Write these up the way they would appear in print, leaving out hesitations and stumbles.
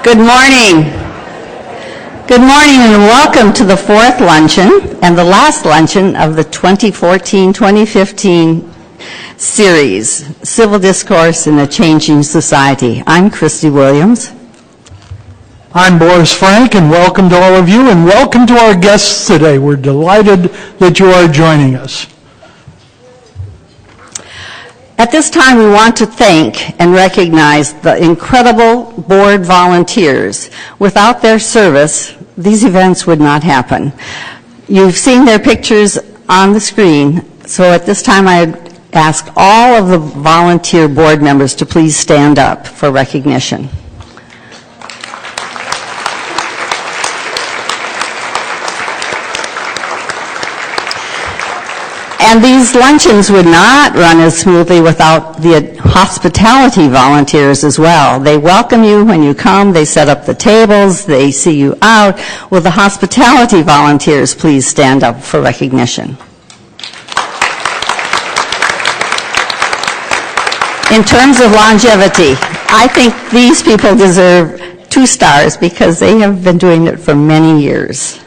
Good morning. Good morning and welcome to the fourth luncheon and the last luncheon of the 2014-2015 series, Civil Discourse in a Changing Society. I'm Christy Williams. I'm Boris Frank, and welcome to all of you, and welcome to our guests today. We're delighted that you are joining us. At this time, we want to thank and recognize the incredible board volunteers. Without their service, these events would not happen. You've seen their pictures on the screen, so at this time I ask all of the volunteer board members to please stand up for recognition. And these luncheons would not run as smoothly without the hospitality volunteers as well. They welcome you when you come, they set up the tables, they see you out. Will the hospitality volunteers please stand up for recognition? In terms of longevity, I think these people deserve 2 stars because they have been doing it for many years.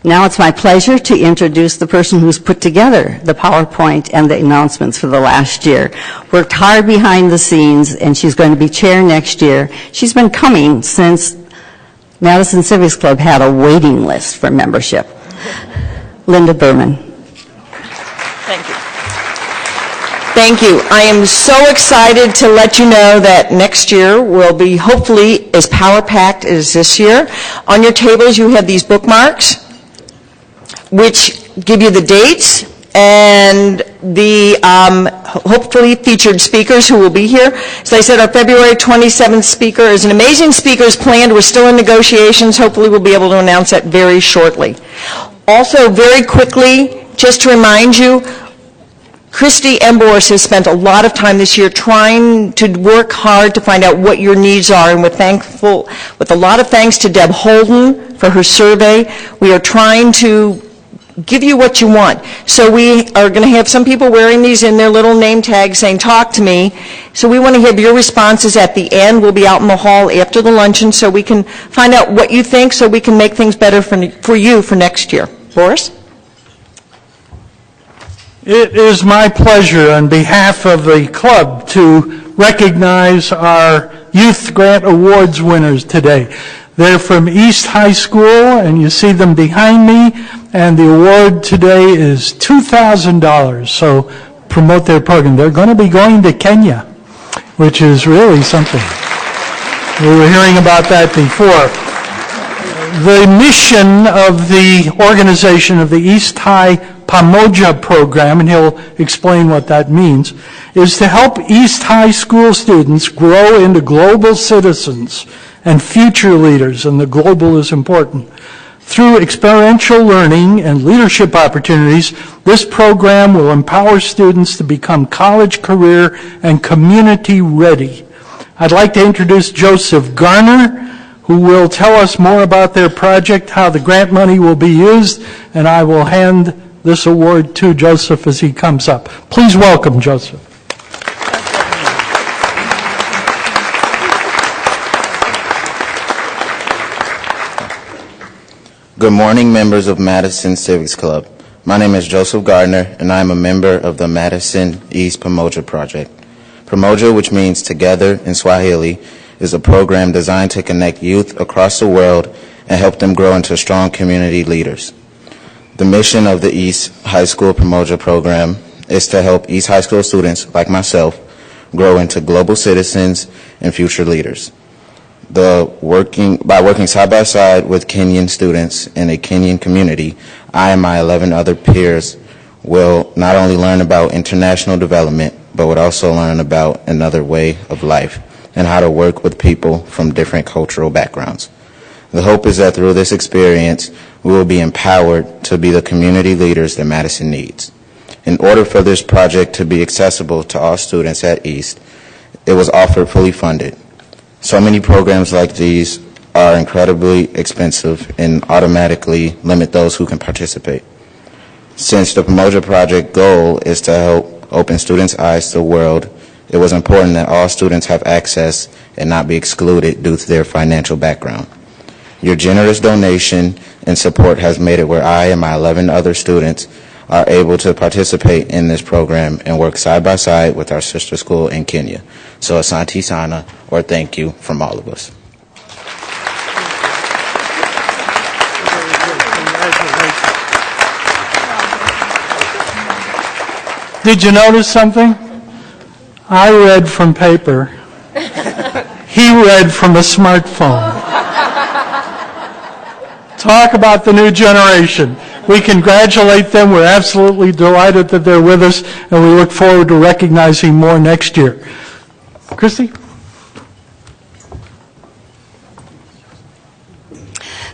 Now it's my pleasure to introduce the person who's put together the PowerPoint and the announcements for the last year. Worked hard behind the scenes, and she's going to be chair next year. She's been coming since Madison Civics Club had a waiting list for membership. Linda Berman. Thank you. Thank you. I am so excited to let you know that next year will be hopefully as power-packed as this year. On your tables you have these bookmarks, which give you the dates and the hopefully featured speakers who will be here. As I said, our February 27th speaker is an amazing speaker is planned. We're still in negotiations. Hopefully we'll be able to announce that very shortly. Also, very quickly, just to remind you, Christy and Boris has spent a lot of time this year trying to work hard to find out what your needs are, and we're thankful, with a lot of thanks to Deb Holden for her survey. We are trying to give you what you want. So we are going to have some people wearing these in their little name tags saying, talk to me. So we want to have your responses at the end. We'll be out in the hall after the luncheon so we can find out what you think so we can make things better for you for next year. Boris? It is my pleasure on behalf of the club to recognize our Youth Grant Awards winners today. They're from East High School, and you see them behind me, and the award today is $2,000, so promote their program. They're going to be going to Kenya, which is really something. We were hearing about that before. The mission of the organization of the East High Pamoja program, and he'll explain what that means, is to help East High School students grow into global citizens and future leaders, and the global is important. Through experiential learning and leadership opportunities, this program will empower students to become college, career, and community ready. I'd like to introduce Joseph Garner, who will tell us more about their project, how the grant money will be used, and I will hand this award to Joseph as he comes up. Please welcome Joseph. Good morning, members of Madison Civics Club. My name is Joseph Gardner, and I am a member of the Madison East Pamoja Project. Pamoja, which means together in Swahili, is a program designed to connect youth across the world and help them grow into strong community leaders. The mission of the East High School Pamoja program is to help East High School students, like myself, grow into global citizens and future leaders. By working side by side with Kenyan students in a Kenyan community, I and my 11 other peers will not only learn about international development, but would also learn about another way of life and how to work with people from different cultural backgrounds. The hope is that through this experience, we will be empowered to be the community leaders that Madison needs. In order for this project to be accessible to all students at East, it was offered fully funded. So many programs like these are incredibly expensive and automatically limit those who can participate. Since the Pamoja Project goal is to help open students' eyes to the world It was important that all students have access and not be excluded due to their financial background. Your generous donation and support has made it where I and my 11 other students are able to participate in this program and work side by side with our sister school in Kenya. So Asante Sana, or thank you from all of us. Did you notice something? I read from paper. He read from a smartphone. Talk about the new generation. We congratulate them. We're absolutely delighted that they're with us, and we look forward to recognizing more next year. Christy?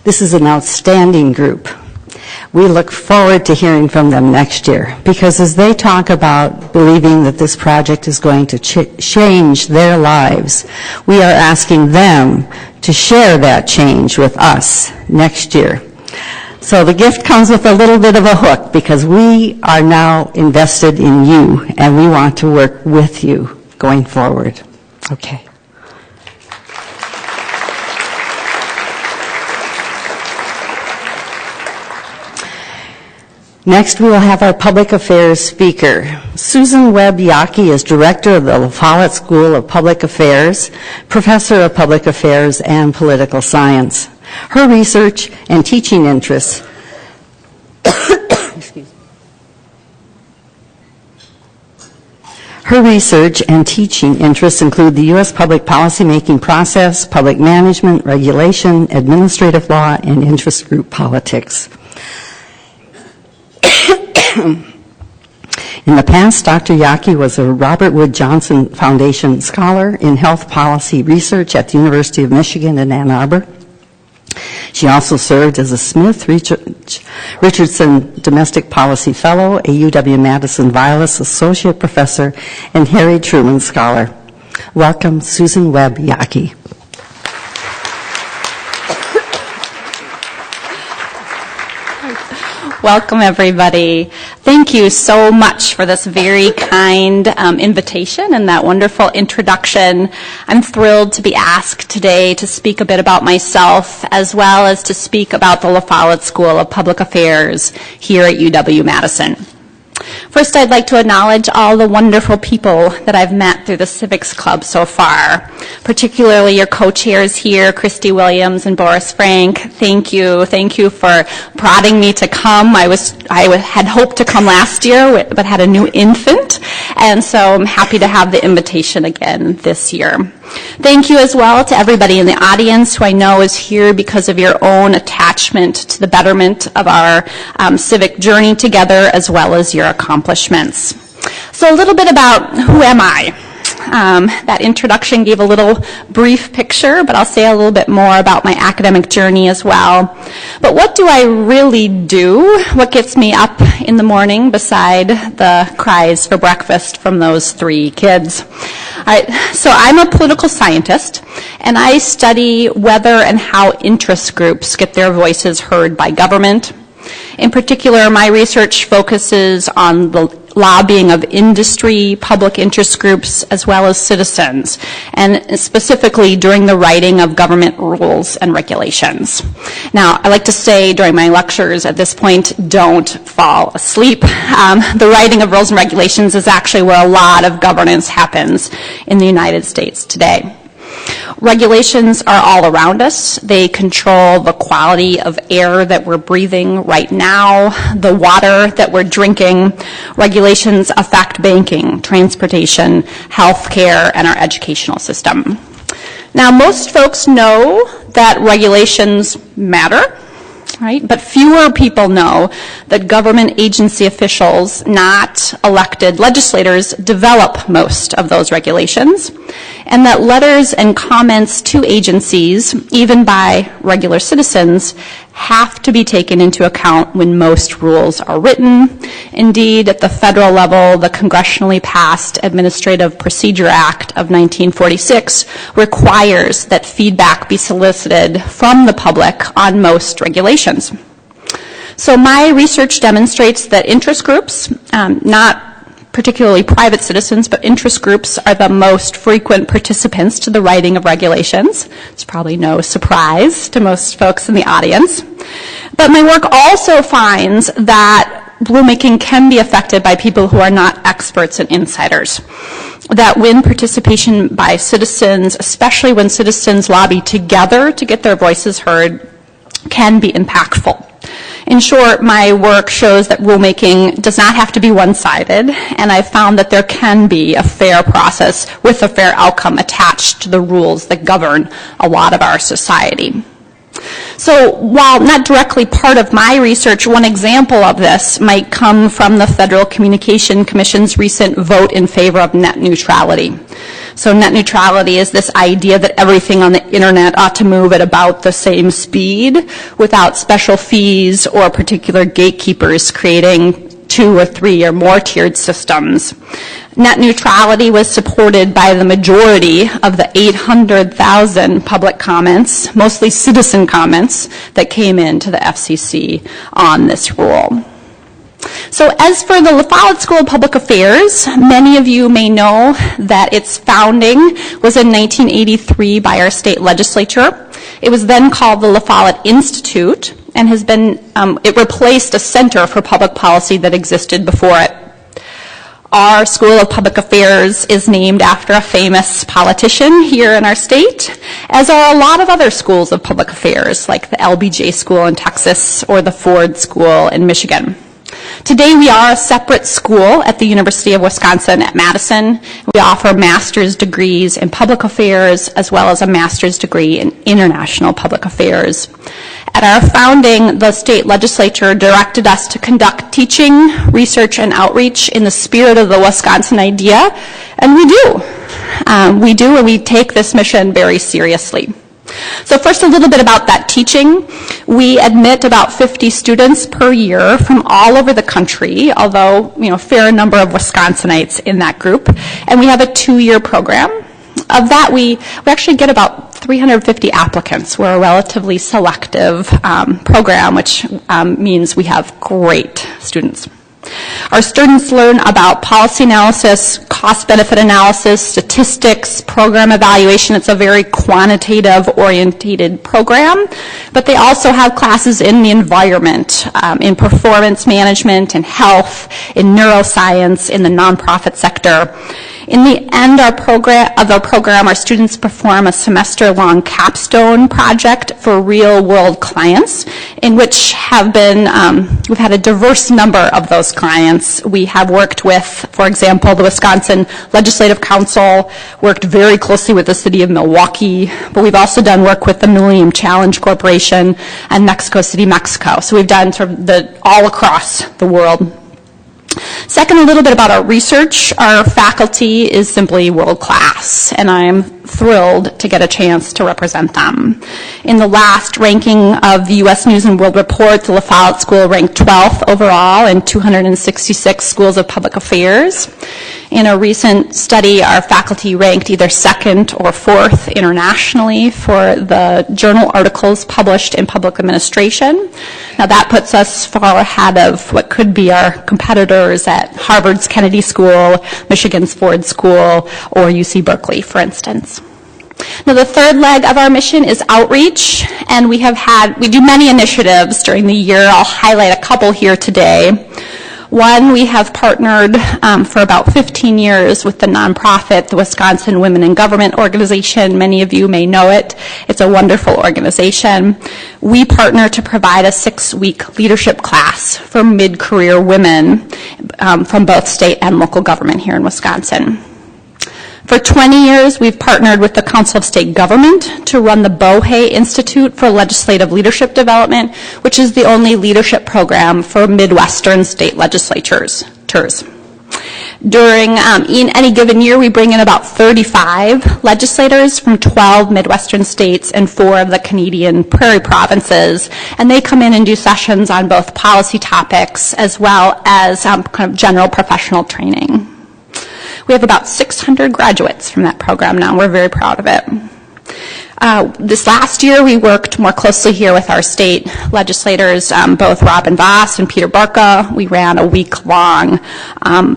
This is an outstanding group. We look forward to hearing from them next year, because as they talk about believing that this project is going to change their lives, we are asking them to share that change with us next year. So the gift comes with a little bit of a hook, because we are now invested in you, and we want to work with you going forward. Okay. Next, we will have our public affairs speaker. Susan Webb-Yockey is director of the La Follette School of Public Affairs, professor of public affairs and political science. Her research and teaching interests include the U.S. public policymaking process, public management, regulation, administrative law, and interest group politics. In the past, Dr. Yockey was a Robert Wood Johnson Foundation Scholar in Health Policy Research at the University of Michigan in Ann Arbor. She also served as a Smith Richardson Domestic Policy Fellow, a UW-Madison Vilas Associate Professor, and Harry Truman Scholar. Welcome, Susan Webb-Yockey. Welcome, everybody. Thank you so much for this very kind invitation and that wonderful introduction. I'm thrilled to be asked today to speak a bit about myself, as well as to speak about the La Follette School of Public Affairs here at UW-Madison. First, I'd like to acknowledge all the wonderful people that I've met through the Civics Club so far, particularly your co-chairs here, Christy Williams and Boris Frank. Thank you. Thank you for prodding me to come. I had hoped to come last year, but had a new infant, and so I'm happy to have the invitation again this year. Thank you as well to everybody in the audience who I know is here because of your own attachment to the betterment of our civic journey together, as well as your accomplishments. So a little bit about who am I? That introduction gave a little brief picture, but I'll say a little bit more about my academic journey as well. But what do I really do? What gets me up in the morning beside the cries for breakfast from those 3 kids? All right, so I'm a political scientist, and I study whether and how interest groups get their voices heard by government. In particular, my research focuses on the lobbying of industry, public interest groups, as well as citizens, and specifically during the writing of government rules and regulations. Now, I like to say during my lectures at this point, don't fall asleep. The writing of rules and regulations is actually where a lot of governance happens in the United States today. Regulations are all around us. They control the quality of air that we're breathing right now, the water that we're drinking. Regulations affect banking, transportation, healthcare, and our educational system. Now, most folks know that regulations matter, right? But fewer people know that government agency officials, not elected legislators, develop most of those regulations, and that letters and comments to agencies, even by regular citizens, have to be taken into account when most rules are written. Indeed, at the federal level, the congressionally passed Administrative Procedure Act of 1946 requires that feedback be solicited from the public on most regulations. So my research demonstrates that interest groups, not particularly private citizens, but interest groups are the most frequent participants to the writing of regulations. It's probably no surprise to most folks in the audience. But my work also finds that rulemaking can be affected by people who are not experts and insiders. That when participation by citizens, especially when citizens lobby together to get their voices heard, can be impactful. In short, my work shows that rulemaking does not have to be one-sided, and I've found that there can be a fair process with a fair outcome attached to the rules that govern a lot of our society. So while not directly part of my research, one example of this might come from the Federal Communication Commission's recent vote in favor of net neutrality. So net neutrality is this idea that everything on the internet ought to move at about the same speed without special fees or particular gatekeepers creating 2 or 3 or more tiered systems. Net neutrality was supported by the majority of the 800,000 public comments, mostly citizen comments, that came into the FCC on this rule. So as for the La Follette School of Public Affairs, many of you may know that its founding was in 1983 by our state legislature. It was then called the La Follette Institute and has been, it replaced a center for public policy that existed before it. Our School of Public Affairs is named after a famous politician here in our state, as are a lot of other schools of public affairs, like the LBJ School in Texas or the Ford School in Michigan. Today we are a separate school at the University of Wisconsin at Madison. We offer master's degrees in public affairs as well as a master's degree in international public affairs. At our founding, the state legislature directed us to conduct teaching, research, and outreach in the spirit of the Wisconsin idea, and we do. We do, and we take this mission very seriously. So first, a little bit about that teaching. We admit about 50 students per year from all over the country, although, a fair number of Wisconsinites in that group. And we have a 2-year program. Of that, we actually get about 350 applicants. We're a relatively selective program, which means we have great students. Our students learn about policy analysis, cost-benefit analysis, statistics, program evaluation. It's a very quantitative-oriented program, but they also have classes in the environment, in performance management, in health, in neuroscience, in the nonprofit sector. In the end of our program, our students perform a semester-long capstone project for real-world clients, in which we've had a diverse number of those clients. We have worked with, for example, the Wisconsin Legislative Council, worked very closely with the city of Milwaukee, but we've also done work with the Millennium Challenge Corporation and Mexico City, Mexico. So we've done sort of all across the world. Second, a little bit about our research. Our faculty is simply world-class, and I am thrilled to get a chance to represent them. In the last ranking of the U.S. News and World Report, the La Follette School ranked 12th overall in 266 schools of public affairs. In a recent study, our faculty ranked either 2nd or 4th internationally for the journal articles published in public administration. Now that puts us far ahead of what could be our competitors at Harvard's Kennedy School, Michigan's Ford School, or UC Berkeley, for instance. Now the third leg of our mission is outreach, and we do many initiatives during the year. I'll highlight a couple here today. One, we have partnered for about 15 years with the nonprofit, the Wisconsin Women in Government Organization. Many of you may know it. It's a wonderful organization. We partner to provide a 6-week leadership class for mid-career women from both state and local government here in Wisconsin. For 20 years, we've partnered with the Council of State Government to run the Bohe Institute for Legislative Leadership Development, which is the only leadership program for Midwestern state legislatures. During in any given year, we bring in about 35 legislators from 12 Midwestern states and 4 of the Canadian prairie provinces, and they come in and do sessions on both policy topics as well as kind of general professional training. We have about 600 graduates from that program now. We're very proud of it. This last year, we worked more closely here with our state legislators, both Robin Voss and Peter Barca. We ran a week-long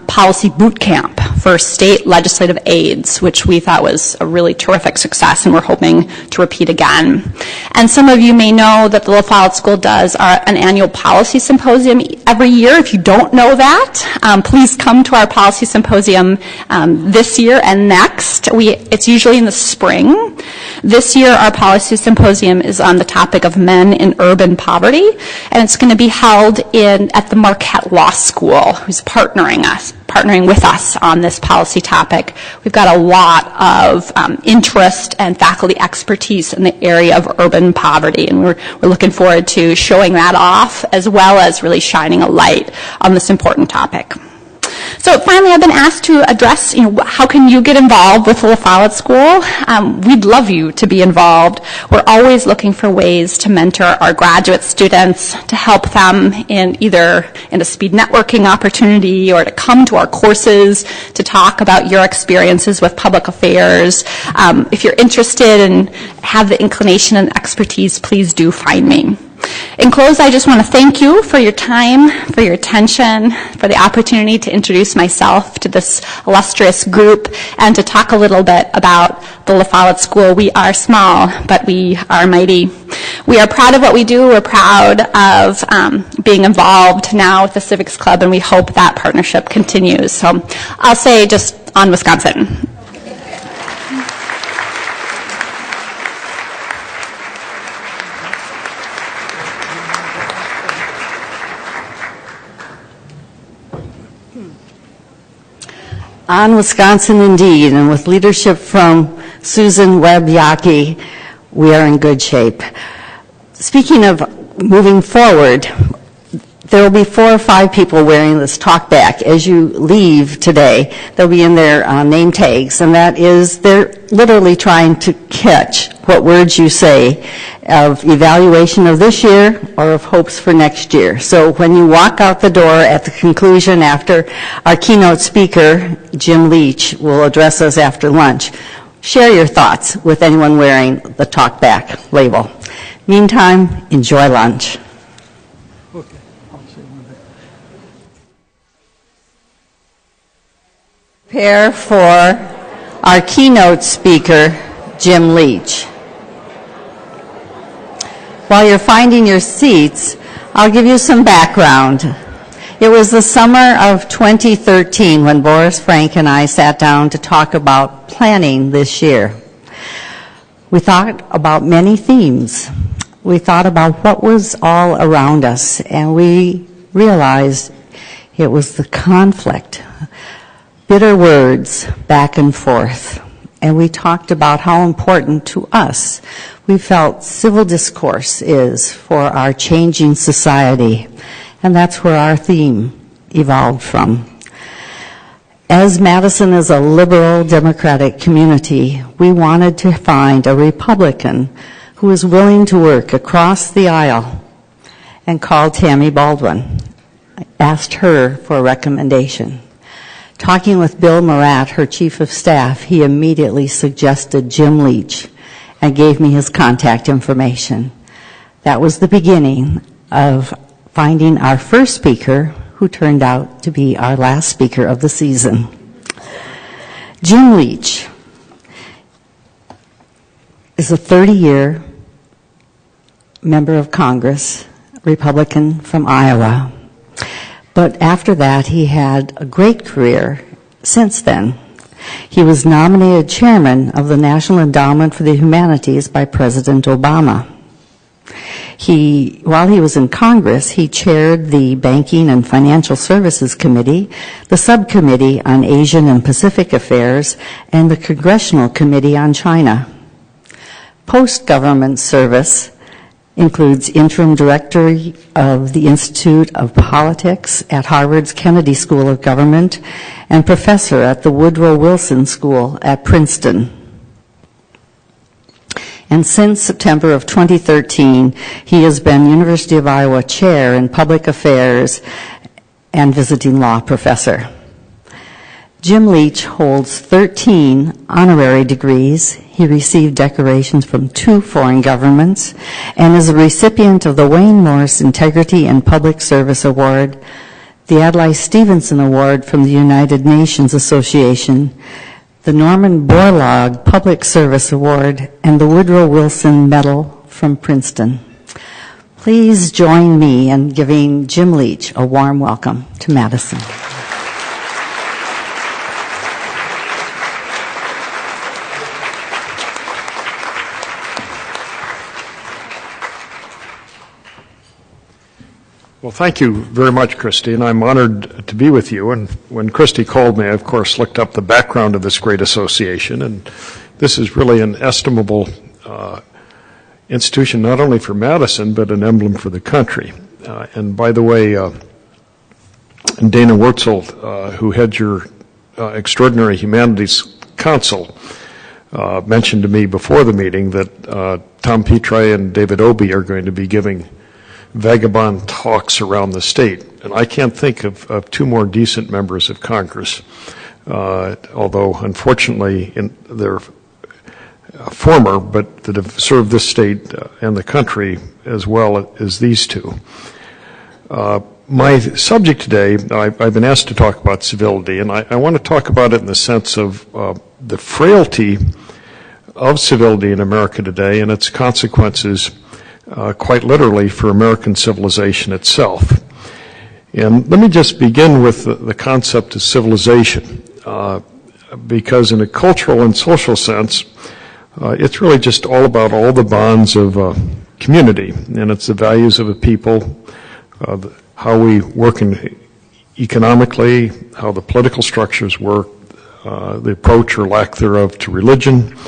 policy boot camp for state legislative aides, which we thought was a really terrific success, and we're hoping to repeat again. And some of you may know that the La Follette School does an annual policy symposium every year. If you don't know that, please come to our policy symposium this year and next. It's usually in the spring. This year, our policy symposium is on the topic of men in urban poverty, and it's going to be held at the Marquette Law School, who's partnering with us on this policy topic. We've got a lot of interest and faculty expertise in the area of urban poverty, and we're looking forward to showing that off, as well as really shining a light on this important topic. So finally, I've been asked to address, how can you get involved with the La Follette School? We'd love you to be involved. We're always looking for ways to mentor our graduate students, to help them either in a speed networking opportunity or to come to our courses to talk about your experiences with public affairs. If you're interested and have the inclination and expertise, please do find me. In close, I just want to thank you for your time, for your attention, for the opportunity to introduce myself to this illustrious group and to talk a little bit about the La Follette School. We are small, but we are mighty. We are proud of what we do. We're proud of being involved now with the Civics Club, and we hope that partnership continues. So I'll say just on Wisconsin. On Wisconsin, indeed, and with leadership from Susan Webb-Yockey, we are in good shape. Speaking of moving forward, there will be 4 or 5 people wearing this talk back. As you leave today, they'll be in their name tags, and that is they're literally trying to catch what words you say of evaluation of this year or of hopes for next year. So when you walk out the door at the conclusion after our keynote speaker, Jim Leach, will address us after lunch, share your thoughts with anyone wearing the talk back label. Meantime, enjoy lunch. Prepare for our keynote speaker, Jim Leach. While you're finding your seats, I'll give you some background. It was the summer of 2013 when Boris Frank and I sat down to talk about planning this year. We thought about many themes. We thought about what was all around us, and we realized it was the conflict, bitter words back and forth. And we talked about how important to us we felt civil discourse is for our changing society. And that's where our theme evolved from. As Madison is a liberal democratic community, we wanted to find a Republican who was willing to work across the aisle, and called Tammy Baldwin. I asked her for a recommendation. Talking with Bill Murat, her chief of staff, he immediately suggested Jim Leach and gave me his contact information. That was the beginning of finding our first speaker, who turned out to be our last speaker of the season. Jim Leach is a 30-year member of Congress, Republican from Iowa. But after that, he had a great career since then. He was nominated chairman of the National Endowment for the Humanities by President Obama. While he was in Congress, he chaired the Banking and Financial Services Committee, the Subcommittee on Asian and Pacific Affairs, and the Congressional Committee on China. Post-government service includes interim director of the Institute of Politics at Harvard's Kennedy School of Government and professor at the Woodrow Wilson School at Princeton. And since September of 2013, he has been University of Iowa Chair in Public Affairs and visiting law professor. Jim Leach holds 13 honorary degrees. He received decorations from 2 foreign governments and is a recipient of the Wayne Morse Integrity and Public Service Award, the Adlai Stevenson Award from the United Nations Association, the Norman Borlaug Public Service Award, and the Woodrow Wilson Medal from Princeton. Please join me in giving Jim Leach a warm welcome to Madison. Well, thank you very much, Christy, and I'm honored to be with you. And when Christy called me, I, of course, looked up the background of this great association, and this is really an estimable institution, not only for Madison, but an emblem for the country. And by the way, Dana Wurtzel, who heads your Extraordinary Humanities Council, mentioned to me before the meeting that Tom Petri and David Obey are going to be giving vagabond talks around the state. And I can't think of 2 more decent members of Congress, although unfortunately they're former, but that have served this state and the country as well as these 2. My subject today, I've been asked to talk about civility, and I want to talk about it in the sense of the frailty of civility in America today and its consequences quite literally for American civilization itself. And let me just begin with the concept of civilization, because in a cultural and social sense, it's really just all about all the bonds of community, and it's the values of a people, how we work economically, how the political structures work, the approach or lack thereof to religion,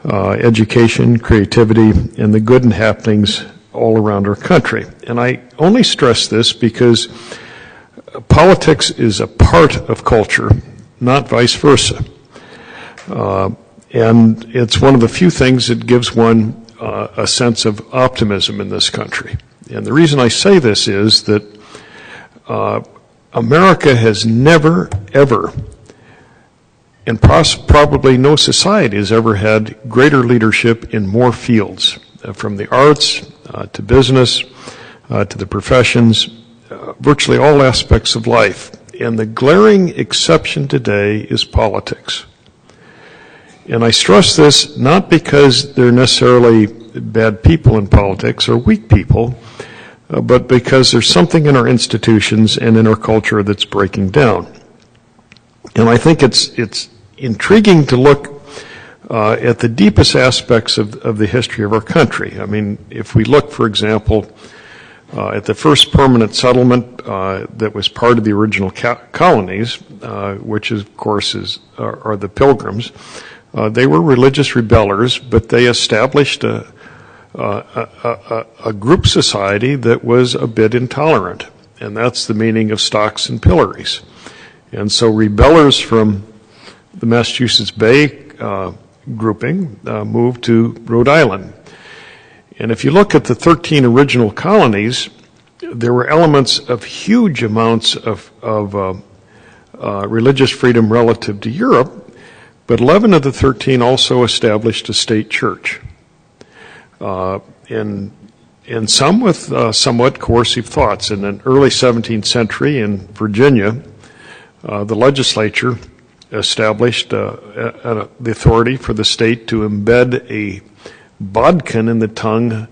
education, creativity, and the good and happenings all around our country. And I only stress this because politics is a part of culture, not vice versa. And it's one of the few things that gives one a sense of optimism in this country. And the reason I say this is that America has never, ever, and probably no society has ever had greater leadership in more fields, from the arts to business to the professions, virtually all aspects of life. And the glaring exception today is politics. And I stress this not because they're necessarily bad people in politics or weak people, but because there's something in our institutions and in our culture that's breaking down. And I think it's intriguing to look at the deepest aspects of the history of our country. I mean, if we look, for example, at the first permanent settlement that was part of the original colonies, which of course are the Pilgrims, they were religious rebellers, but they established a group society that was a bit intolerant, and that's the meaning of stocks and pillories. And so rebellers from the Massachusetts Bay grouping moved to Rhode Island. And if you look at the 13 original colonies, there were elements of huge amounts of religious freedom relative to Europe, but 11 of the 13 also established a state church. And some with somewhat coercive thoughts. In the early 17th century in Virginia, the legislature established the authority for the state to embed a bodkin in the tongue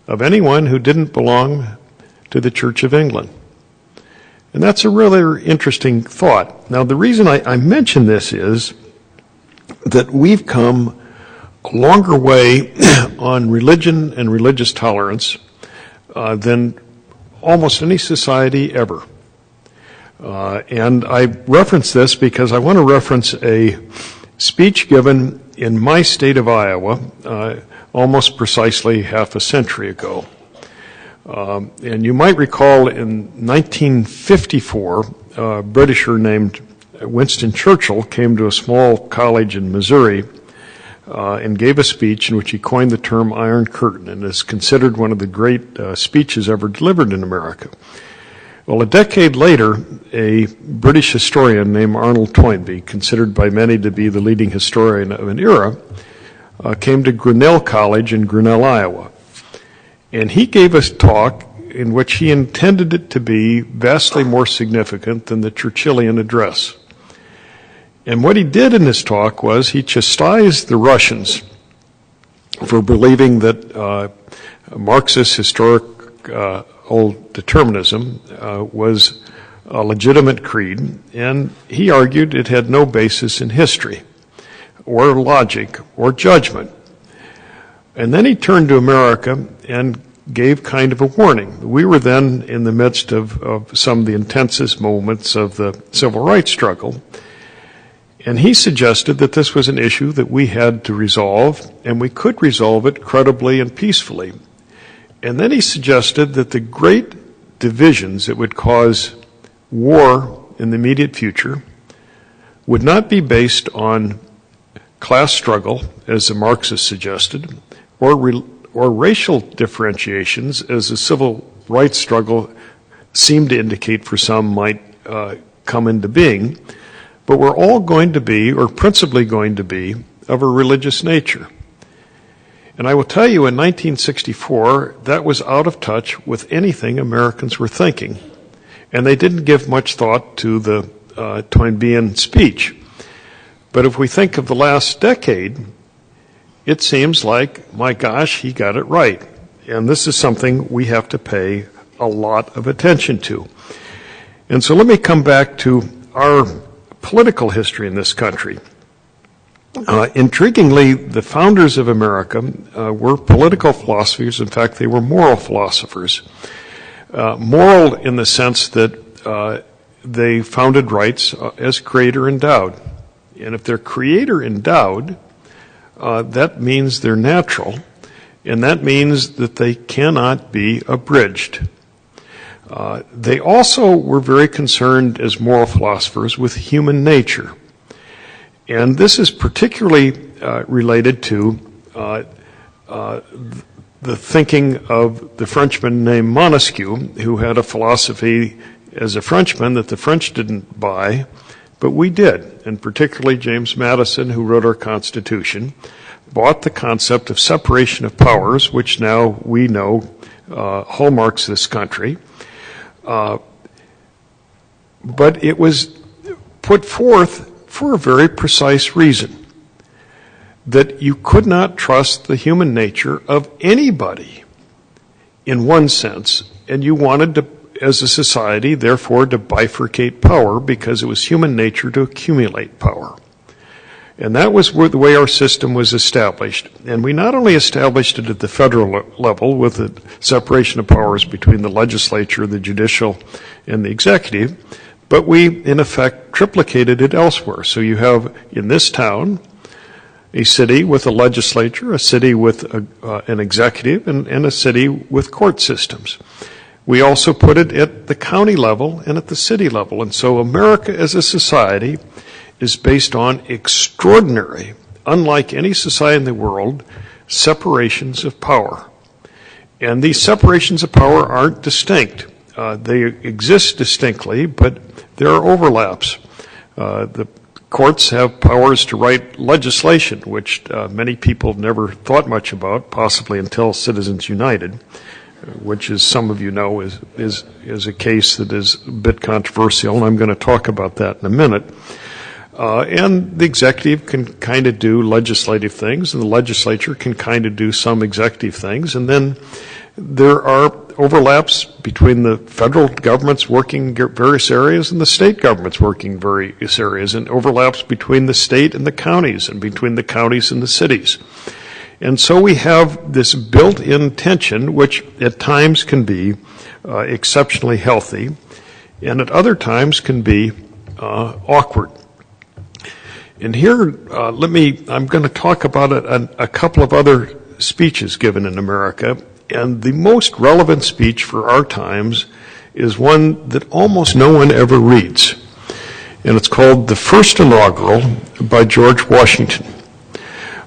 of anyone who didn't belong to the Church of England. And that's a really interesting thought. Now, the reason I mention this is that we've come a longer way on religion and religious tolerance than almost any society ever. And I reference this because I want to reference a speech given in my state of Iowa almost precisely half a century ago. And you might recall in 1954, a Britisher named Winston Churchill came to a small college in Missouri and gave a speech in which he coined the term Iron Curtain, and is considered one of the great speeches ever delivered in America. Well, a decade later, a British historian named Arnold Toynbee, considered by many to be the leading historian of an era, came to Grinnell College in Grinnell, Iowa. And he gave a talk in which he intended it to be vastly more significant than the Churchillian address. And what he did in his talk was he chastised the Russians for believing that Marxist historic old determinism was a legitimate creed, and he argued it had no basis in history or logic or judgment. And then he turned to America and gave kind of a warning. We were then in the midst of some of the intensest moments of the civil rights struggle, and he suggested that this was an issue that we had to resolve, and we could resolve it credibly and peacefully. And then he suggested that the great divisions that would cause war in the immediate future would not be based on class struggle, as the Marxists suggested, or racial differentiations, as the civil rights struggle seemed to indicate for some might come into being, but we're all going to be, or principally going to be, of a religious nature. And I will tell you, in 1964, that was out of touch with anything Americans were thinking, and they didn't give much thought to the Toynbeean speech. But if we think of the last decade, it seems like, my gosh, he got it right. And this is something we have to pay a lot of attention to. And so let me come back to our political history in this country. Intriguingly, the founders of America were political philosophers. In fact, they were moral philosophers. Moral in the sense that they founded rights as creator endowed. And if they're creator endowed, that means they're natural, and that means that they cannot be abridged. They also were very concerned as moral philosophers with human nature. And this is particularly related to the thinking of the Frenchman named Montesquieu, who had a philosophy as a Frenchman that the French didn't buy, but we did. And particularly James Madison, who wrote our Constitution, bought the concept of separation of powers, which now we know hallmarks this country. But it was put forth for a very precise reason, that you could not trust the human nature of anybody in one sense, and you wanted to, as a society, therefore, to bifurcate power because it was human nature to accumulate power. And that was the way our system was established. And we not only established it at the federal level with the separation of powers between the legislature, the judicial, and the executive, but we, in effect, triplicated it elsewhere. So you have, in this town, a city with a legislature, a city with an executive, and a city with court systems. We also put it at the county level and at the city level. And so America as a society is based on extraordinary, unlike any society in the world, separations of power. And these separations of power aren't distinct. They exist distinctly, but there are overlaps. The courts have powers to write legislation, which many people never thought much about, possibly until Citizens United, which, as some of you know, is a case that is a bit controversial, and I'm going to talk about that in a minute. And the executive can kind of do legislative things, and the legislature can kind of do some executive things, and then there are overlaps between the federal governments working various areas and the state governments working various areas, and overlaps between the state and the counties, and between the counties and the cities. And so we have this built-in tension, which at times can be exceptionally healthy, and at other times can be awkward. And here, I'm going to talk about a couple of other speeches given in America, and the most relevant speech for our times is one that almost no one ever reads. And it's called The First Inaugural by George Washington.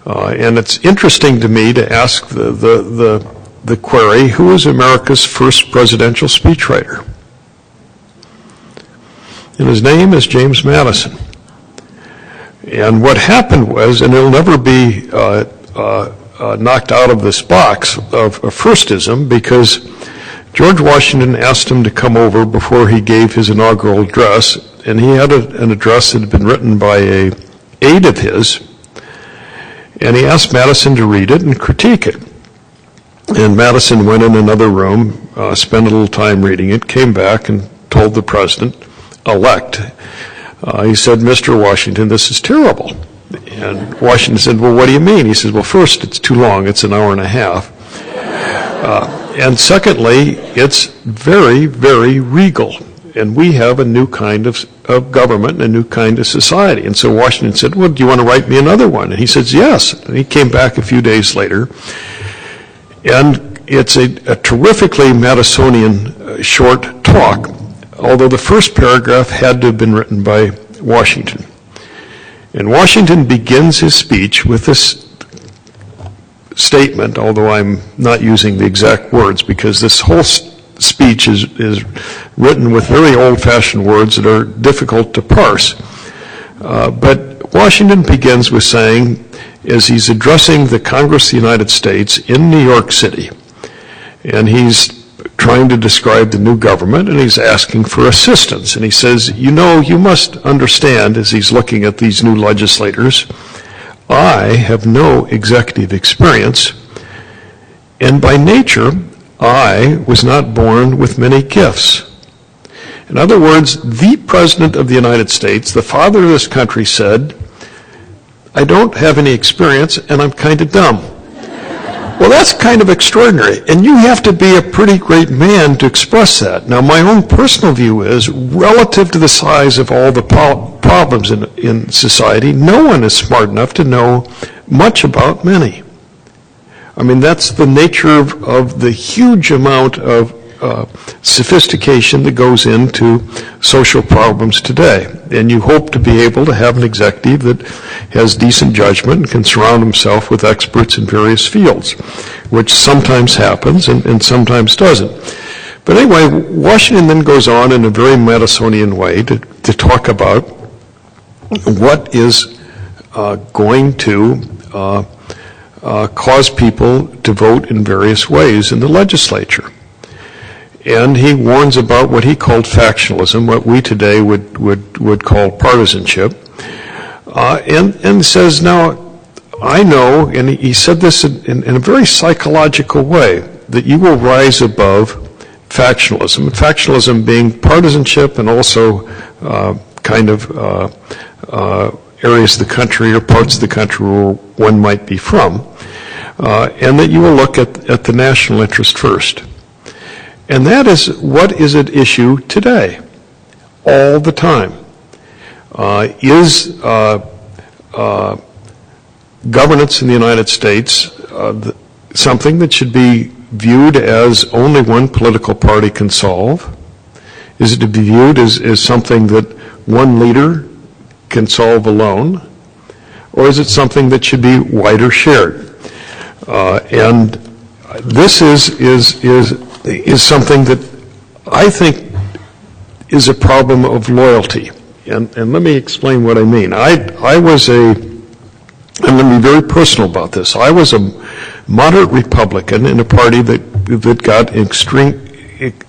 And it's interesting to me to ask the query, who was America's first presidential speechwriter? and his name is James Madison. And what happened was, and it'll never be knocked out of this box of firstism, because George Washington asked him to come over before he gave his inaugural address, and he had an address that had been written by an aide of his, and he asked Madison to read it and critique it. And Madison went in another room, spent a little time reading it, came back and told the president-elect, he said, "Mr. Washington, this is terrible." And Washington said, "Well, what do you mean?" He says, "Well, first, it's too long. It's an hour and a half. And secondly, it's very, very regal. And we have a new kind of government and a new kind of society." And so Washington said, "Well, do you want to write me another one?" And he says, "Yes." And he came back a few days later. And it's a terrifically Madisonian short talk, although the first paragraph had to have been written by Washington. And Washington begins his speech with this statement, although I'm not using the exact words, because this whole speech is written with very old-fashioned words that are difficult to parse. But Washington begins with saying, as he's addressing the Congress of the United States in New York City, and he's trying to describe the new government, and he's asking for assistance. And he says, "You know, you must understand," as he's looking at these new legislators, "I have no executive experience, and by nature, I was not born with many gifts." In other words, the President of the United States, the father of this country, said, "I don't have any experience, and I'm kind of dumb." Well, that's kind of extraordinary, and you have to be a pretty great man to express that. Now, my own personal view is, relative to the size of all the problems in society, no one is smart enough to know much about many. I mean, that's the nature of the huge amount of sophistication that goes into social problems today. And you hope to be able to have an executive that has decent judgment and can surround himself with experts in various fields, which sometimes happens and sometimes doesn't. But anyway, Washington then goes on in a very Madisonian way to talk about what is going to cause people to vote in various ways in the legislature. And he warns about what he called factionalism, what we today would call partisanship, and says, now, I know, and he said this in a very psychological way, that you will rise above factionalism, factionalism being partisanship and also kind of areas of the country or parts of the country where one might be from, and that you will look at the national interest first. And that is what is at issue today, all the time. Is governance in the United States something that should be viewed as only one political party can solve? Is it to be viewed as something that one leader can solve alone? Or is it something that should be wider shared? And this is something that I think is a problem of loyalty. And let me explain what I mean. I'm going to be very personal about this. I was a moderate Republican in a party that got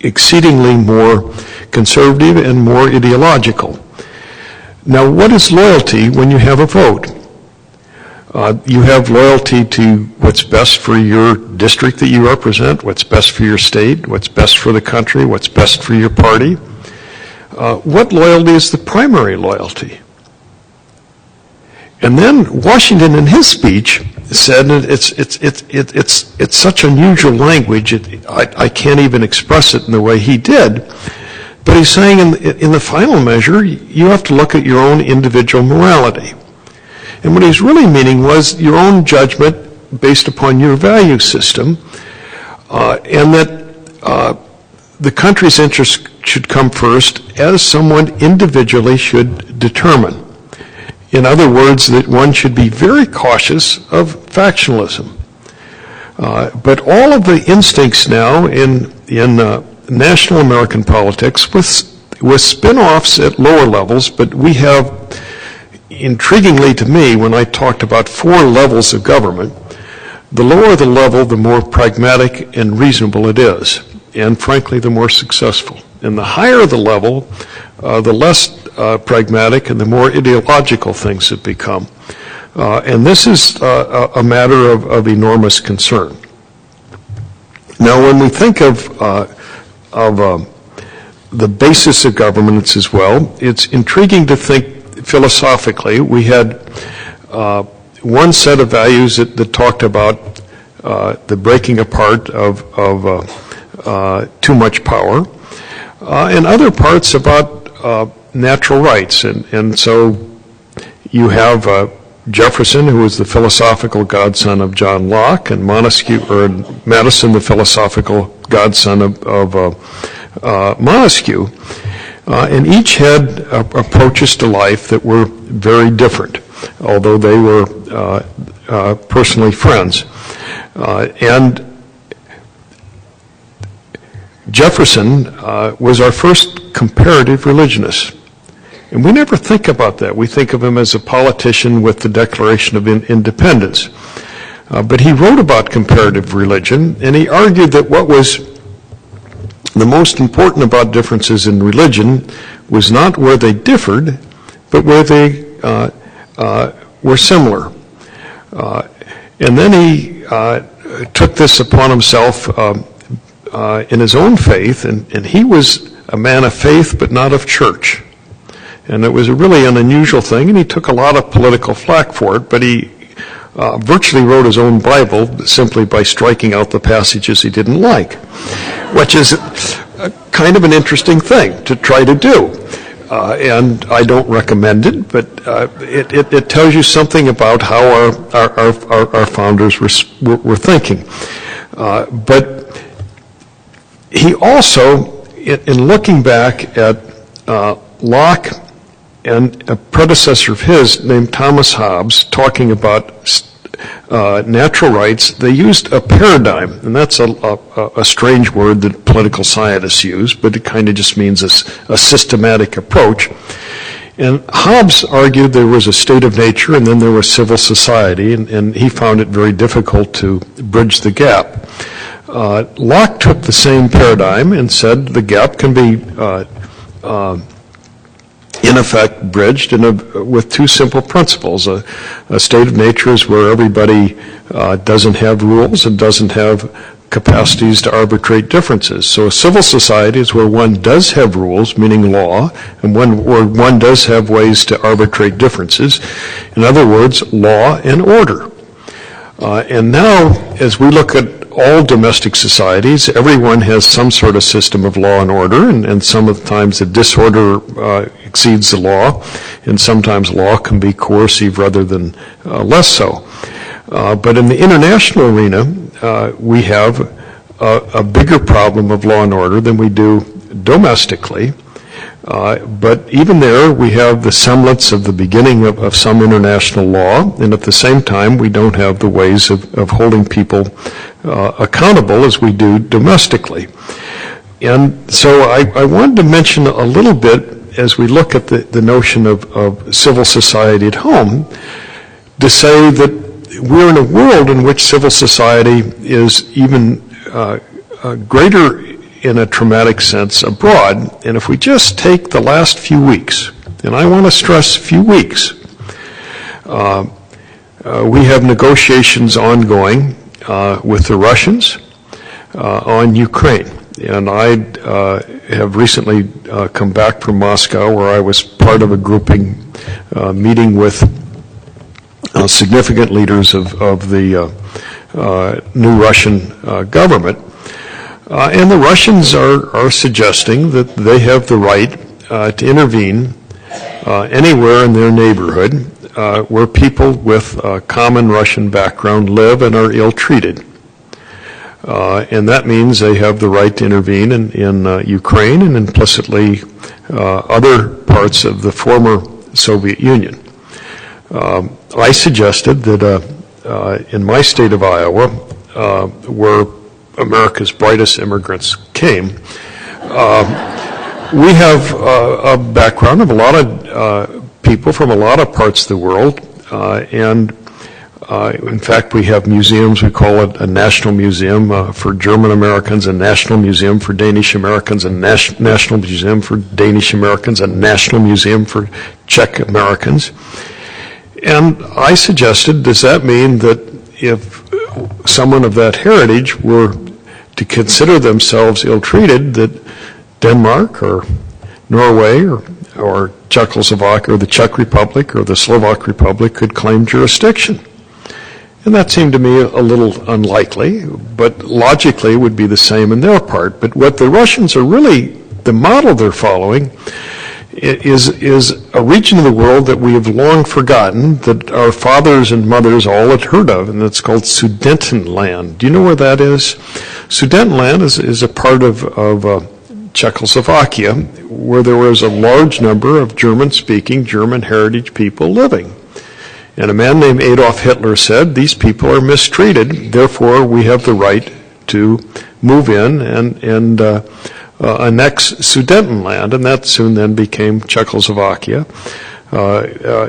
exceedingly more conservative and more ideological. Now, what is loyalty when you have a vote? You have loyalty to what's best for your district that you represent, what's best for your state, what's best for the country, what's best for your party. What loyalty is the primary loyalty? And then Washington, in his speech, said it's such unusual language, I can't even express it in the way he did. But he's saying in the final measure, you have to look at your own individual morality. And what he's really meaning was your own judgment based upon your value system, and that the country's interests should come first, as someone individually should determine. In other words, that one should be very cautious of factionalism. But all of the instincts now in national American politics, with spin-offs at lower levels, but we have, intriguingly to me, when I talked about 4 levels of government, the lower the level, the more pragmatic and reasonable it is, and frankly, the more successful. And the higher the level, the less pragmatic and the more ideological things have become. And this is a matter of enormous concern. Now, when we think of the basis of governance as well, it's intriguing to think philosophically. We had one set of values that talked about the breaking apart of too much power, and other parts about natural rights. And so you have Jefferson, who was the philosophical godson of John Locke, and Madison, the philosophical godson of Montesquieu. And each had approaches to life that were very different, although they were personally friends. And Jefferson was our first comparative religionist. And we never think about that. We think of him as a politician with the Declaration of Independence. But he wrote about comparative religion, and he argued that what was the most important about differences in religion was not where they differed, but where they were similar. And then he took this upon himself in his own faith, and he was a man of faith but not of church. And it was a really an unusual thing, and he took a lot of political flack for it, but he virtually wrote his own Bible simply by striking out the passages he didn't like, which is kind of an interesting thing to try to do. And I don't recommend it, but it tells you something about how our founders were thinking. But he also, in looking back at Locke and a predecessor of his named Thomas Hobbes talking about natural rights, they used a paradigm, and that's a strange word that political scientists use, but it kind of just means a systematic approach. And Hobbes argued there was a state of nature and then there was civil society, and he found it very difficult to bridge the gap. Locke took the same paradigm and said the gap can be in effect bridged with 2 simple principles. A state of nature is where everybody doesn't have rules and doesn't have capacities to arbitrate differences. So a civil society is where one does have rules, meaning law, and where one does have ways to arbitrate differences. In other words, law and order. And now, as we look at all domestic societies, everyone has some sort of system of law and order, and some of the times the disorder exceeds the law, and sometimes law can be coercive rather than less so. But in the international arena, we have a bigger problem of law and order than we do domestically. But even there, we have the semblance of the beginning of some international law, and at the same time, we don't have the ways of holding people accountable as we do domestically. And so I wanted to mention a little bit, as we look at the notion of civil society at home, to say that we're in a world in which civil society is even greater in a traumatic sense abroad. And if we just take the last few weeks, and I want to stress few weeks, we have negotiations ongoing with the Russians on Ukraine. And I have recently come back from Moscow, where I was part of a grouping meeting with significant leaders of the new Russian government. And the Russians are suggesting that they have the right to intervene anywhere in their neighborhood where people with a common Russian background live and are ill-treated. And that means they have the right to intervene in Ukraine and implicitly other parts of the former Soviet Union. I suggested that in my state of Iowa, where America's brightest immigrants came, we have a background of a lot of people from a lot of parts of the world, and in fact, we have museums. We call it a national museum for German Americans, a national museum for Danish Americans, a national museum for Danish Americans, a national museum for Czech Americans. And I suggested, does that mean that if someone of that heritage were to consider themselves ill-treated, that Denmark or Norway or Czechoslovakia or the Czech Republic or the Slovak Republic could claim jurisdiction? And that seemed to me a little unlikely, but logically would be the same in their part. But what the Russians are really, the model they're following is a region of the world that we have long forgotten, that our fathers and mothers all had heard of, and that's called Sudetenland. Do you know where that is? Sudetenland is a part of Czechoslovakia where there was a large number of German-speaking, German heritage people living. And a man named Adolf Hitler said, these people are mistreated, therefore we have the right to move in and annex Sudetenland, and that soon then became Czechoslovakia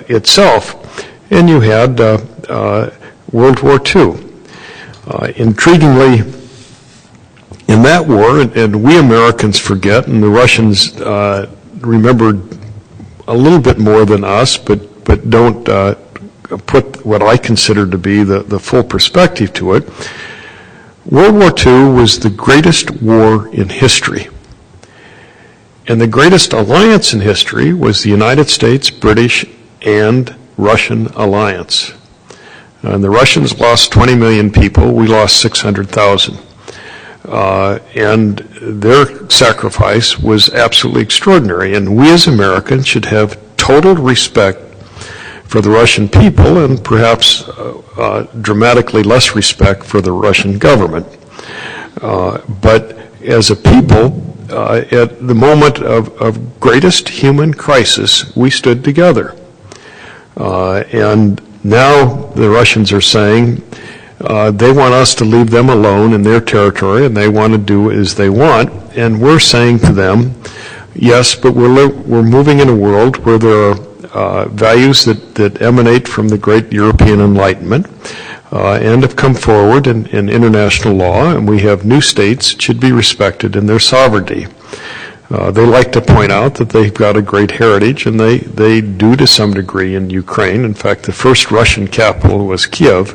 itself. And you had World War II. Intriguingly, in that war, and we Americans forget, and the Russians remembered a little bit more than us, but don't put what I consider to be the full perspective to it. World War II was the greatest war in history. And the greatest alliance in history was the United States, British, and Russian alliance. And the Russians lost 20 million people. We lost 600,000. And their sacrifice was absolutely extraordinary. And we as Americans should have total respect for the Russian people and perhaps dramatically less respect for the Russian government. But as a people, at the moment of greatest human crisis, we stood together. And now the Russians are saying they want us to leave them alone in their territory, and they want to do as they want. And we're saying to them, yes, but we're moving in a world where there are values that emanate from the great European Enlightenment and have come forward in international law, and we have new states that should be respected in their sovereignty. They like to point out that they've got a great heritage, and they do to some degree in Ukraine. In fact, the first Russian capital was Kiev.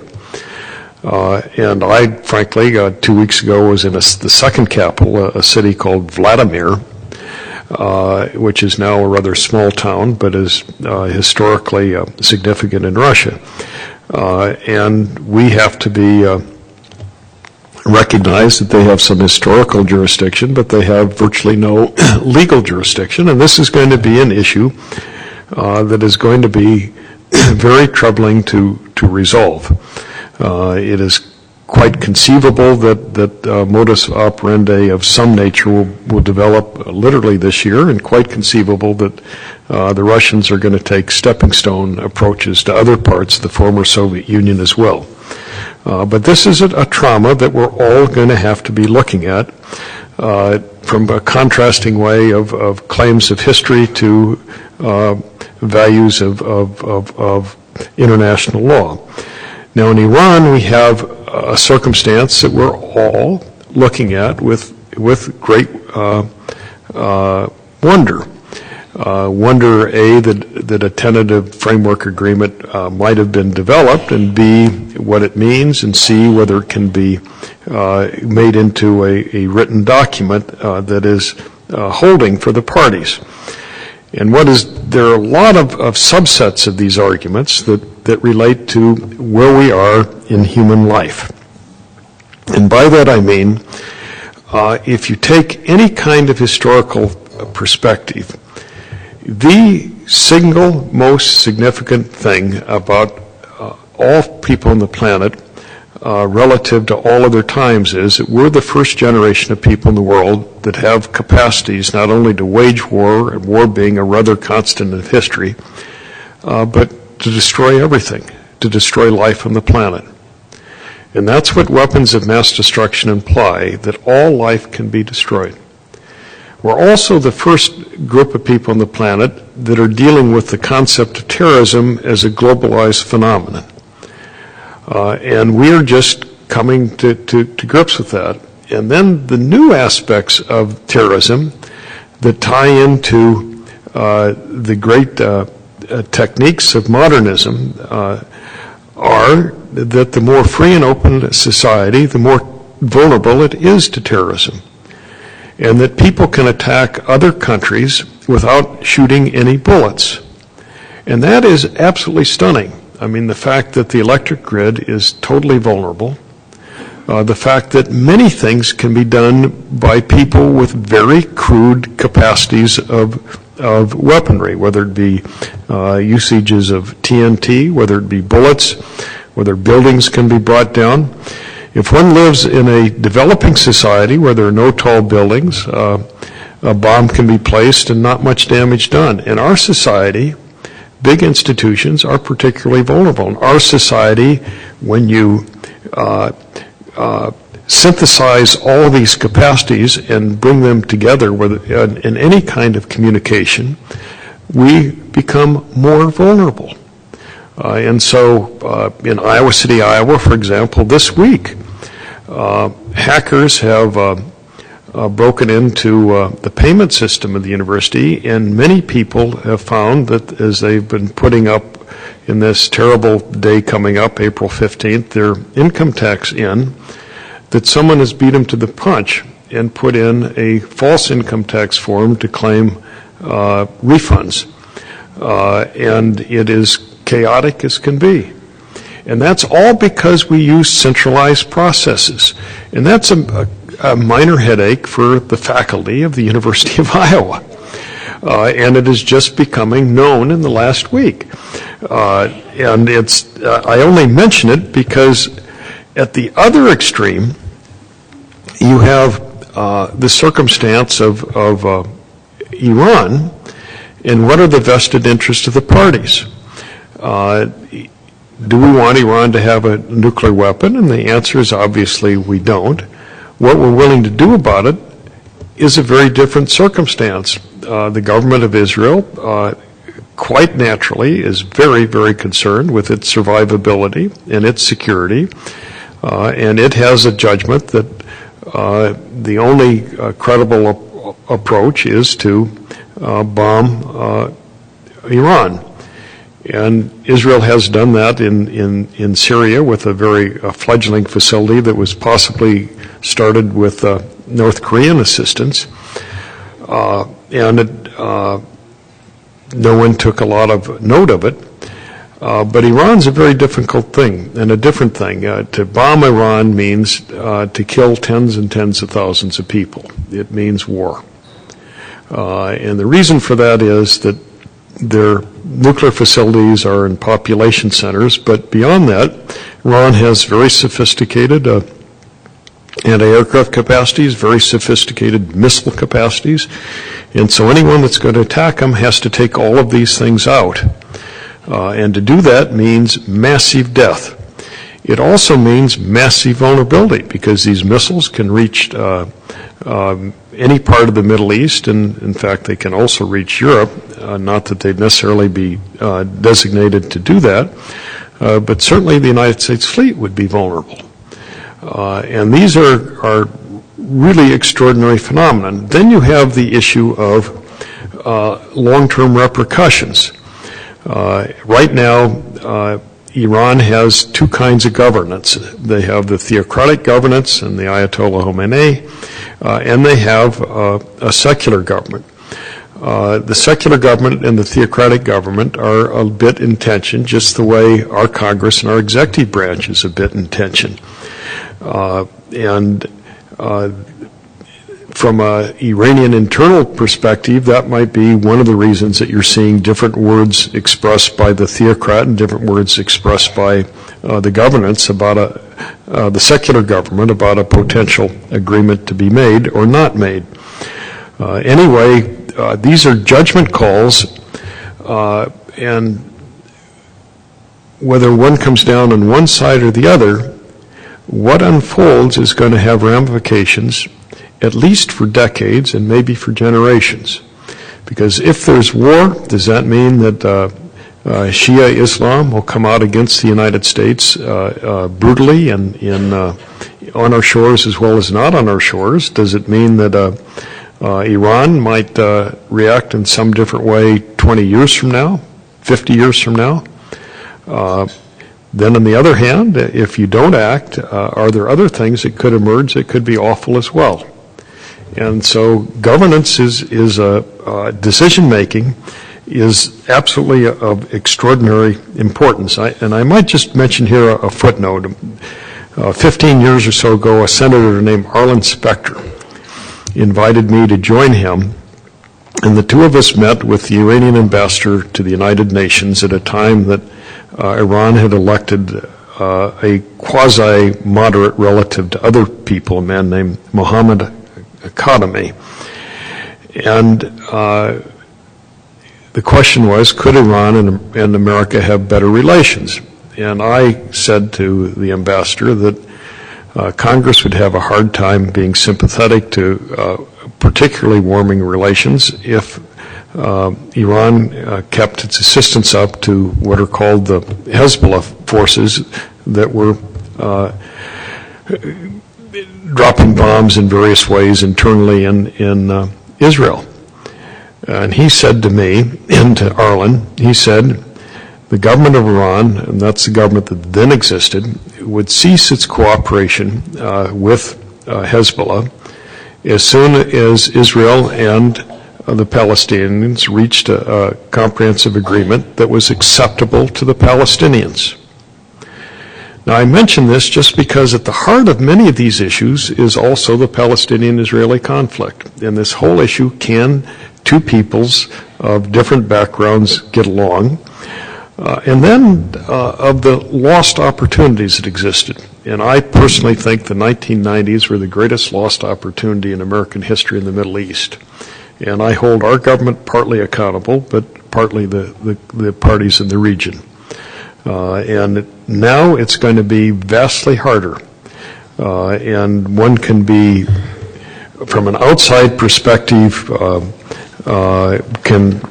And I, frankly, 2 weeks ago was in the second capital, a city called Vladimir, which is now a rather small town, but is historically significant in Russia. And we have to be recognize that they have some historical jurisdiction, but they have virtually no legal jurisdiction. And this is going to be an issue that is going to be very troubling to resolve. It is quite conceivable that modus operandi of some nature will develop literally this year, and quite conceivable that the Russians are going to take stepping stone approaches to other parts of the former Soviet Union as well. But this is a trauma that we're all going to have to be looking at from a contrasting way of claims of history to values of international law. Now in Iran we have a circumstance that we're all looking at with great wonder. Wonder, A, that a tentative framework agreement might have been developed, and B, what it means, and C, whether it can be made into a written document that is holding for the parties. And there are a lot of subsets of these arguments that relate to where we are in human life. And by that I mean, if you take any kind of historical perspective, the single most significant thing about all people on the planet relative to all other times is that we're the first generation of people in the world that have capacities not only to wage war, and war being a rather constant of history, but to destroy everything, to destroy life on the planet. And that's what weapons of mass destruction imply, that all life can be destroyed. We're also the first group of people on the planet that are dealing with the concept of terrorism as a globalized phenomenon. And we are just coming to grips with that. And then the new aspects of terrorism that tie into the great techniques of modernism are that the more free and open society, the more vulnerable it is to terrorism. And that people can attack other countries without shooting any bullets. And that is absolutely stunning. I mean, the fact that the electric grid is totally vulnerable, the fact that many things can be done by people with very crude capacities of weaponry, whether it be usages of TNT, whether it be bullets, whether buildings can be brought down. If one lives in a developing society where there are no tall buildings, a bomb can be placed and not much damage done. In our society, big institutions are particularly vulnerable. In our society, when you synthesize all these capacities and bring them together in any kind of communication, we become more vulnerable. And so in Iowa City, Iowa, for example, this week, hackers have broken into the payment system of the university, and many people have found that as they've been putting up in this terrible day coming up, April 15th, their income tax in, that someone has beat them to the punch and put in a false income tax form to claim refunds. And it is chaotic as can be. And that's all because we use centralized processes. And that's a minor headache for the faculty of the University of Iowa. And it is just becoming known in the last week. And I only mention it because at the other extreme, you have the circumstance of Iran, and what are the vested interests of the parties? Do we want Iran to have a nuclear weapon? And the answer is obviously we don't. What we're willing to do about it is a very different circumstance. The government of Israel, quite naturally, is very, very concerned with its survivability and its security. And it has a judgment that the only credible approach is to bomb Iran. And Israel has done that in Syria with a very fledgling facility that was possibly started with North Korean assistance. And no one took a lot of note of it. But Iran's a very difficult thing and a different thing. To bomb Iran means to kill tens and tens of thousands of people. It means war. And the reason for that is that their nuclear facilities are in population centers, but beyond that, Iran has very sophisticated anti-aircraft capacities, very sophisticated missile capacities, and so anyone that's going to attack them has to take all of these things out. And to do that means massive death. It also means massive vulnerability because these missiles can reach any part of the Middle East, and in fact they can also reach Europe, not that they'd necessarily be designated to do that, but certainly the United States fleet would be vulnerable. And these are really extraordinary phenomenon. Then you have the issue of long-term repercussions. Right now, Iran has two kinds of governance. They have the theocratic governance and the Ayatollah Khomeini, and they have a secular government. The secular government and the theocratic government are a bit in tension, just the way our Congress and our executive branch is a bit in tension. From an Iranian internal perspective, that might be one of the reasons that you're seeing different words expressed by the theocrat and different words expressed by the governance about the secular government about a potential agreement to be made or not made. Anyway, these are judgment calls, and whether one comes down on one side or the other, what unfolds is going to have ramifications at least for decades and maybe for generations. Because if there's war, does that mean that Shia Islam will come out against the United States brutally and on our shores as well as not on our shores? Does it mean that Iran might react in some different way 20 years from now, 50 years from now? Then on the other hand, if you don't act, are there other things that could emerge that could be awful as well? And so governance is decision-making is absolutely of extraordinary importance. And I might just mention here a footnote. 15 years or so ago, a senator named Arlen Specter invited me to join him, and the two of us met with the Iranian ambassador to the United Nations at a time that Iran had elected a quasi-moderate relative to other people, a man named Mohammad Khadami. And the question was, could Iran and America have better relations? And I said to the ambassador that Congress would have a hard time being sympathetic to particularly warming relations if Iran kept its assistance up to what are called the Hezbollah forces that were dropping bombs in various ways internally in Israel. And he said to me, and to Arlen, he said, the government of Iran, and that's the government that then existed, would cease its cooperation with Hezbollah as soon as Israel and the Palestinians reached a comprehensive agreement that was acceptable to the Palestinians. Now, I mention this just because at the heart of many of these issues is also the Palestinian-Israeli conflict. And this whole issue, can two peoples of different backgrounds get along? And then of the lost opportunities that existed. And I personally think the 1990s were the greatest lost opportunity in American history in the Middle East. And I hold our government partly accountable, but partly the parties in the region. And now it's going to be vastly harder. And one can be, from an outside perspective, can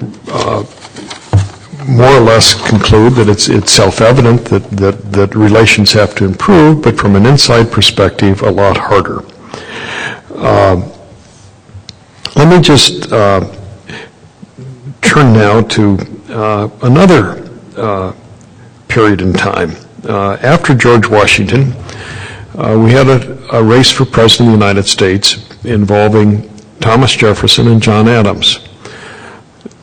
more or less conclude that it's self-evident that relations have to improve, but from an inside perspective, a lot harder. Let me just turn now to another period in time. After George Washington, we had a race for President of the United States involving Thomas Jefferson and John Adams.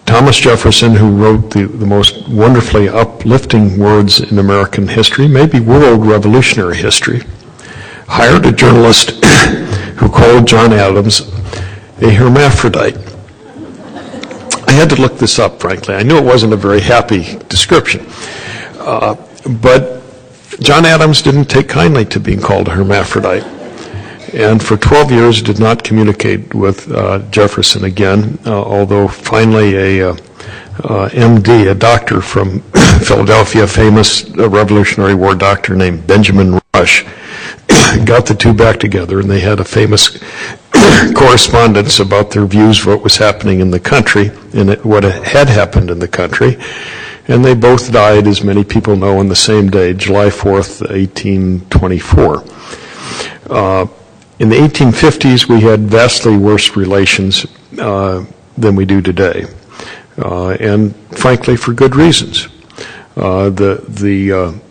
Thomas Jefferson, who wrote the most wonderfully uplifting words in American history, maybe world revolutionary history, hired a journalist who called John Adams a hermaphrodite. I had to look this up, frankly. I knew it wasn't a very happy description. But John Adams didn't take kindly to being called a hermaphrodite. And for 12 years did not communicate with Jefferson again, although finally a MD, a doctor from Philadelphia, a famous Revolutionary War doctor named Benjamin Rush, got the two back together, and they had a famous correspondence about their views of what was happening in the country and what had happened in the country. And they both died, as many people know, on the same day, July 4th, 1824. In the 1850s, we had vastly worse relations than we do today, and frankly, for good reasons. The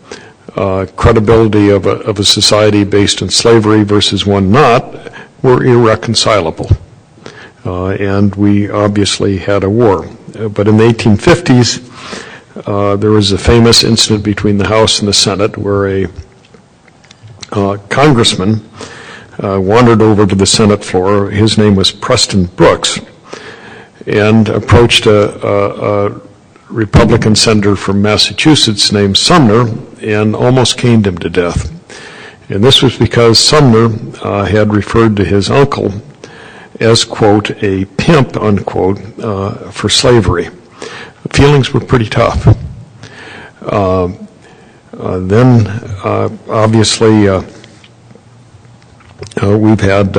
credibility of a society based on slavery versus one not were irreconcilable, and we obviously had a war. But in the 1850s, there was a famous incident between the House and the Senate where a congressman wandered over to the Senate floor. His name was Preston Brooks, and approached a Republican senator from Massachusetts named Sumner and almost caned him to death. And this was because Sumner had referred to his uncle as, quote, a pimp, unquote, for slavery. Feelings were pretty tough. Then, obviously, we've had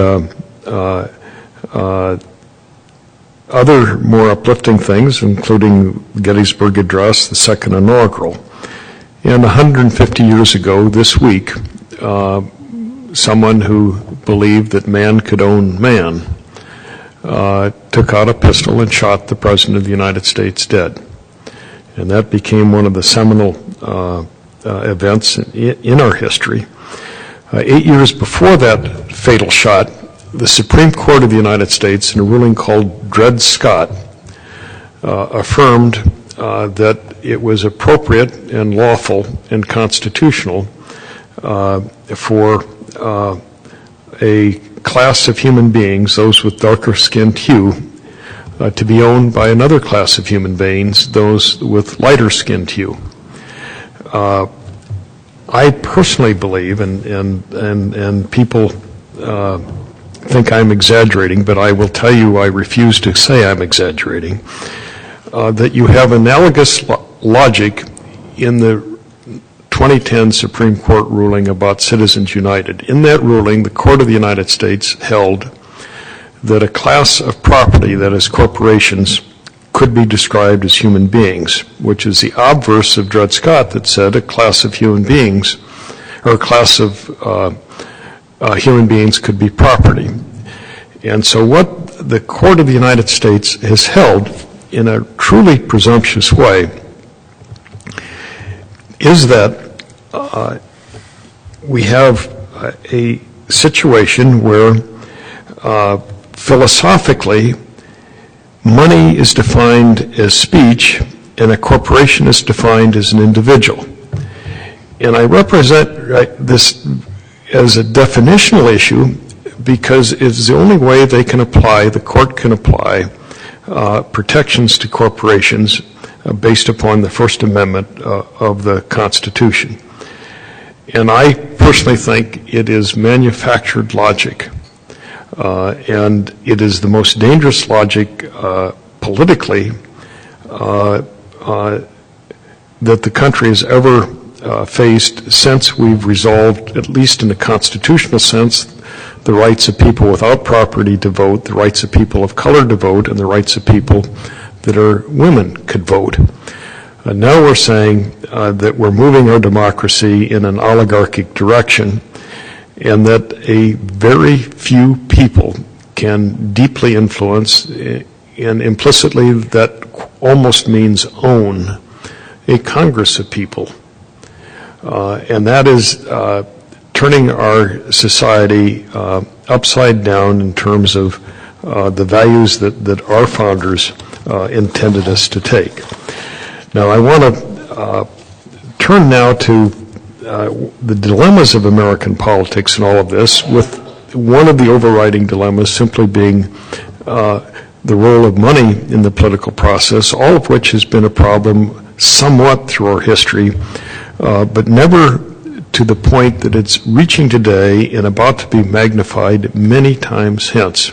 other more uplifting things, including the Gettysburg Address, the second inaugural. And 150 years ago this week, someone who believed that man could own man took out a pistol and shot the President of the United States dead. And that became one of the seminal events in our history. 8 years before that fatal shot, the Supreme Court of the United States, in a ruling called Dred Scott, affirmed that it was appropriate and lawful and constitutional for a class of human beings, those with darker skinned hue, to be owned by another class of human beings, those with lighter skinned hue. I personally believe, and people think I'm exaggerating, but I will tell you I refuse to say I'm exaggerating, that you have analogous logic in the 2010 Supreme Court ruling about Citizens United. In that ruling, the Court of the United States held that a class of property, that is corporations, could be described as human beings, which is the obverse of Dred Scott that said a class of human beings, or a class of human beings could be property. And so what the Court of the United States has held in a truly presumptuous way is that we have a situation where philosophically money is defined as speech and a corporation is defined as an individual. And I represent this as a definitional issue because it's the only way they can apply, the court can apply protections to corporations based upon the First Amendment of the Constitution. And I personally think it is manufactured logic. And it is the most dangerous logic politically that the country has ever faced since we've resolved, at least in a constitutional sense, the rights of people without property to vote, the rights of people of color to vote, and the rights of people that are women could vote. Now we're saying that we're moving our democracy in an oligarchic direction, and that a very few people can deeply influence, and implicitly that almost means own, a Congress of people. And that is turning our society upside down in terms of the values that our founders intended us to take. Now I want to turn now to the dilemmas of American politics and all of this, with one of the overriding dilemmas simply being the role of money in the political process, all of which has been a problem somewhat through our history, but never to the point that it's reaching today and about to be magnified many times hence.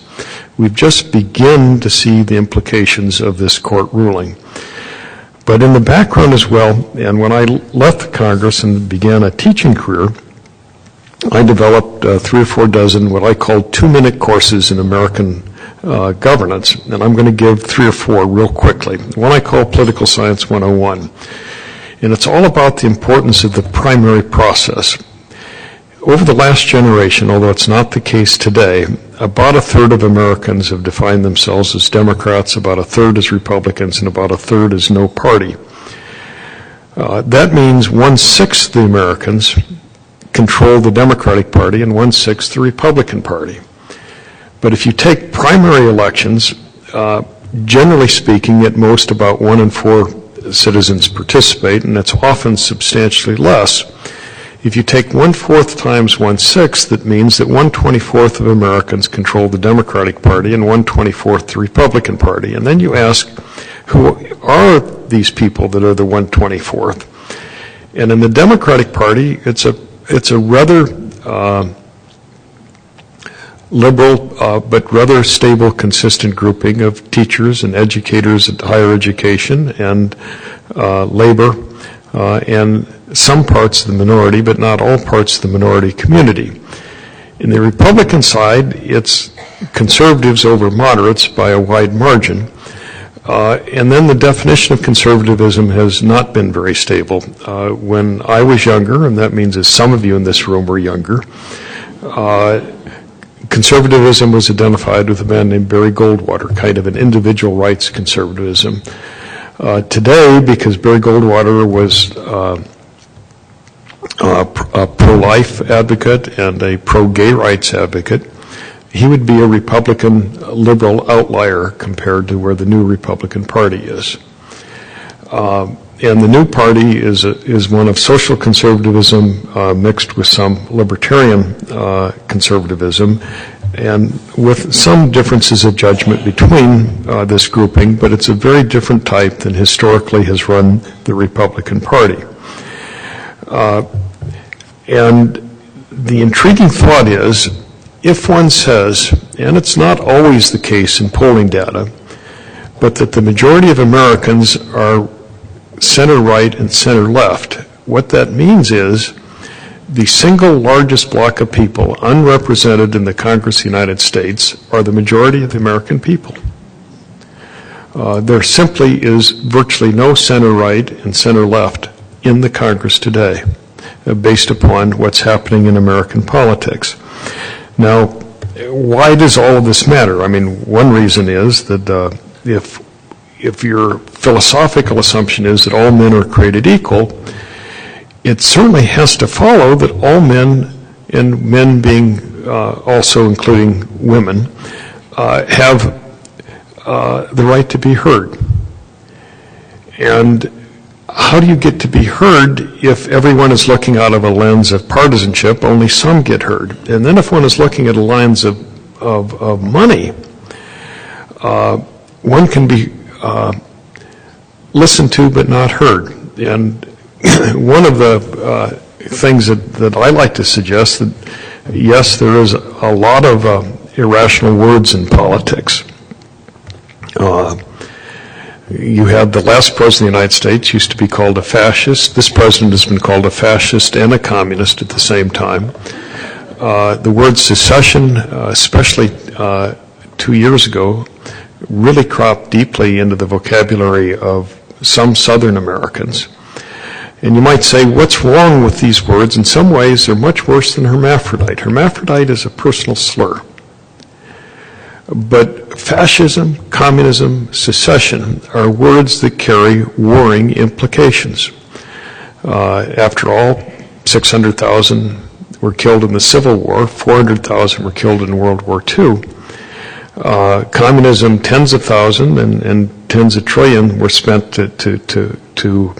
We've just begun to see the implications of this court ruling. But in the background as well, and when I left the Congress and began a teaching career, I developed 3 or 4 dozen what I call 2-minute courses in American governance, and I'm going to give 3 or 4 real quickly. One I call Political Science 101, and it's all about the importance of the primary process. Over the last generation, although it's not the case today, about 1/3 of Americans have defined themselves as Democrats, about 1/3 as Republicans, and about 1/3 as no party. That means 1/6 of the Americans control the Democratic Party and 1/6 the Republican Party. But if you take primary elections, generally speaking, at most about 1 in 4 citizens participate, and it's often substantially less. If you take 1/4 times 1/6, that means that 1/24 of Americans control the Democratic Party and 1/24 the Republican Party. And then you ask, who are these people that are the 1/24? And in the Democratic Party, it's a rather liberal but rather stable, consistent grouping of teachers and educators at higher education and labor and some parts of the minority, but not all parts of the minority community. In the Republican side, it's conservatives over moderates by a wide margin. And then the definition of conservatism has not been very stable. When I was younger, and that means as some of you in this room were younger, conservatism was identified with a man named Barry Goldwater, kind of an individual rights conservatism. Today, because Barry Goldwater was a pro-life advocate and a pro-gay rights advocate, he would be a Republican liberal outlier compared to where the new Republican Party is. And the new party is one of social conservatism mixed with some libertarian conservatism, and with some differences of judgment between this grouping, but it's a very different type than historically has run the Republican Party. And the intriguing thought is, if one says, and it's not always the case in polling data, but that the majority of Americans are center-right and center-left, what that means is the single largest block of people unrepresented in the Congress of the United States are the majority of the American people. There simply is virtually no center-right and center-left in the Congress today, based upon what's happening in American politics. Now, why does all of this matter? I mean, one reason is that if your philosophical assumption is that all men are created equal, it certainly has to follow that all men, and men being also including women, have the right to be heard. And how do you get to be heard if everyone is looking out of a lens of partisanship? Only some get heard. And then if one is looking at a lens of money, one can be listened to but not heard. And one of the things that I like to suggest that, yes, there is a lot of irrational words in politics. You have the last president of the United States used to be called a fascist. This president has been called a fascist and a communist at the same time. The word secession, especially 2 years ago, really cropped deeply into the vocabulary of some Southern Americans. And you might say, what's wrong with these words? In some ways, they're much worse than hermaphrodite. Hermaphrodite is a personal slur. But fascism, communism, secession are words that carry warring implications. After all, 600,000 were killed in the Civil War, 400,000 were killed in World War II. Communism, tens of thousands and tens of trillion were spent to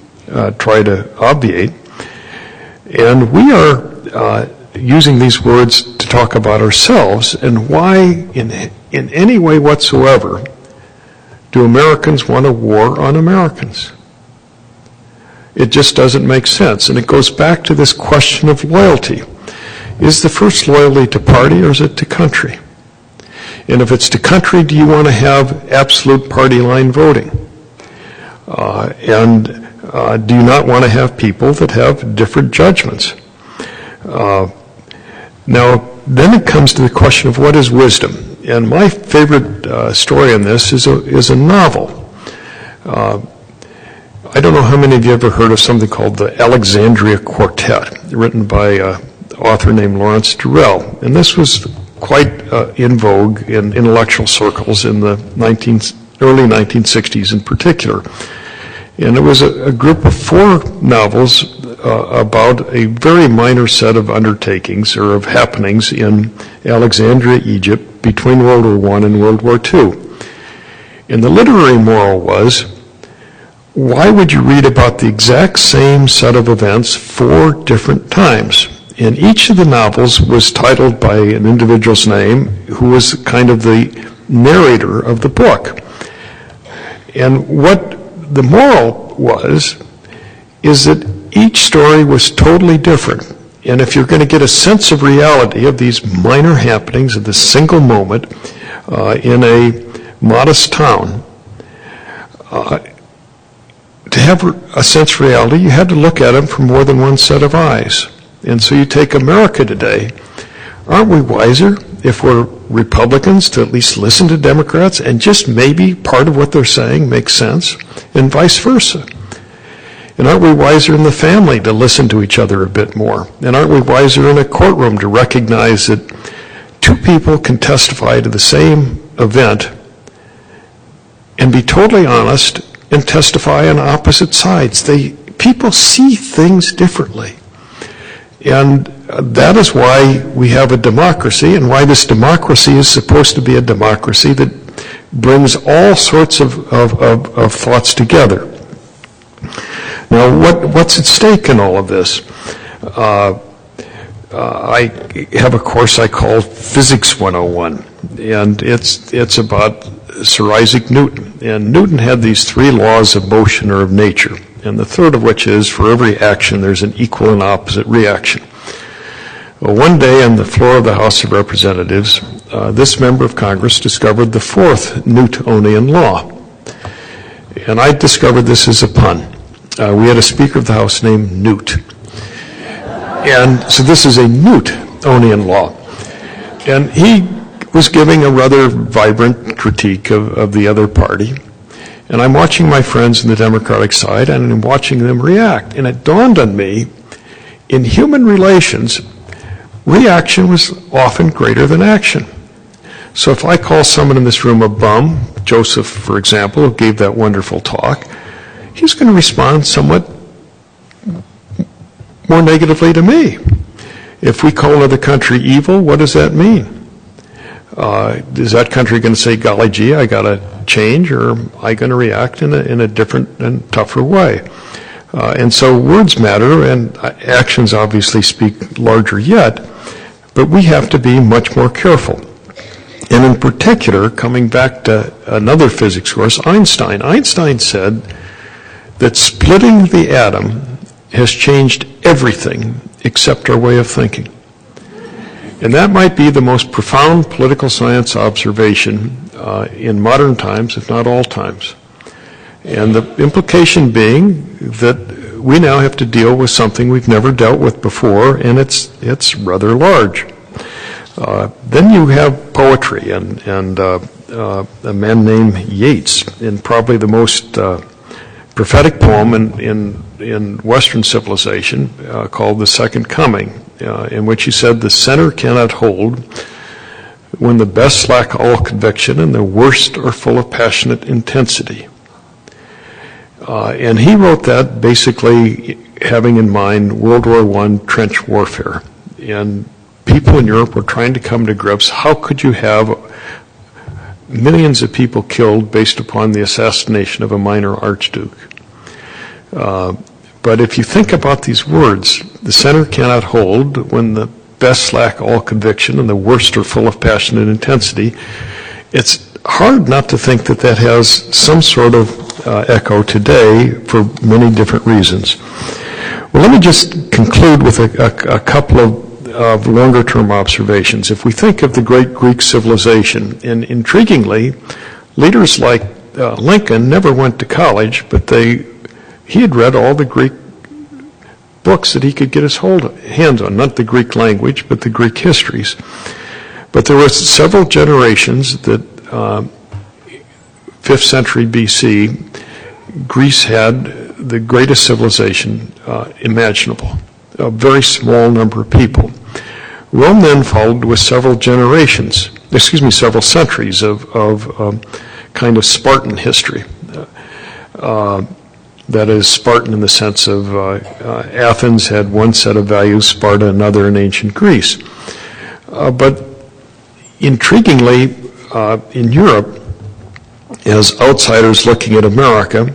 try to obviate. And we are using these words to talk about ourselves, and why in any way whatsoever do Americans want a war on Americans? It just doesn't make sense. And it goes back to this question of loyalty. Is the first loyalty to party or is it to country? And if it's to country, do you want to have absolute party line voting? And do you not want to have people that have different judgments? Now, then it comes to the question of what is wisdom. And my favorite story on this is a novel. I don't know how many of you ever heard of something called the Alexandria Quartet, written by an author named Lawrence Durrell. And this was quite in vogue in intellectual circles in the early 1960s in particular. And it was a group of 4 novels about a very minor set of undertakings or of happenings in Alexandria, Egypt, between World War I and World War II. And the literary moral was, why would you read about the exact same set of events 4 different times? And each of the novels was titled by an individual's name who was kind of the narrator of the book. And what the moral was is that each story was totally different. And if you're going to get a sense of reality of these minor happenings of this single moment in a modest town, to have a sense of reality, you had to look at them from more than one set of eyes. And so you take America today, Aren't we wiser if we're Republicans to at least listen to Democrats and just maybe part of what they're saying makes sense, and vice versa? And aren't we wiser in the family to listen to each other a bit more? And aren't we wiser in a courtroom to recognize that two people can testify to the same event and be totally honest and testify on opposite sides? People see things differently. And that is why we have a democracy, and why this democracy is supposed to be a democracy that brings all sorts of thoughts together. Now, what's at stake in all of this? I have a course I call Physics 101, and it's about Sir Isaac Newton. And Newton had these 3 laws of motion or of nature, and the third of which is for every action there's an equal and opposite reaction. Well, one day on the floor of the House of Representatives, this member of Congress discovered the 4th Newtonian law. And I discovered this as a pun. We had a Speaker of the House named Newt. And so this is a Newtonian law. And he was giving a rather vibrant critique of the other party. And I'm watching my friends on the Democratic side, and I'm watching them react. And it dawned on me, in human relations, reaction was often greater than action. So if I call someone in this room a bum, Joseph, for example, who gave that wonderful talk, he's going to respond somewhat more negatively to me. If we call another country evil, what does that mean? Is that country going to say, golly gee, I got to change, or am I going to react in a different and tougher way? And so words matter, and actions obviously speak larger yet, but we have to be much more careful. And in particular, coming back to another physics course, Einstein said that splitting the atom has changed everything except our way of thinking. And that might be the most profound political science observation in modern times, if not all times. And the implication being that we now have to deal with something we've never dealt with before, and it's rather large. Then you have poetry, and a man named Yeats, in probably the most prophetic poem in Western civilization called The Second Coming, in which he said, the center cannot hold when the best lack all conviction and the worst are full of passionate intensity. And he wrote that basically having in mind World War I trench warfare. And people in Europe were trying to come to grips, how could you have millions of people killed based upon the assassination of a minor archduke? But if you think about these words, the center cannot hold when the best lack all conviction and the worst are full of passionate intensity, it's hard not to think that that has some sort of echo today for many different reasons. Well, let me just conclude with a couple of longer-term observations. If we think of the great Greek civilization, and intriguingly, leaders like Lincoln never went to college, but he had read all the Greek books that he could get his hands on, not the Greek language, but the Greek histories. But there were several generations that 5th century BC, Greece had the greatest civilization imaginable, a very small number of people. Rome then followed with several centuries of kind of Spartan history. That is, Spartan in the sense of Athens had one set of values, Sparta another in ancient Greece. But intriguingly, in Europe, as outsiders looking at America,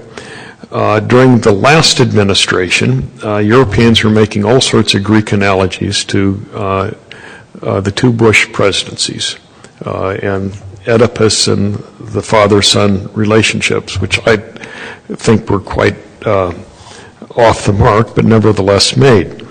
during the last administration, Europeans were making all sorts of Greek analogies to the 2 Bush presidencies and Oedipus and the father-son relationships, which I think were quite off the mark, but nevertheless made.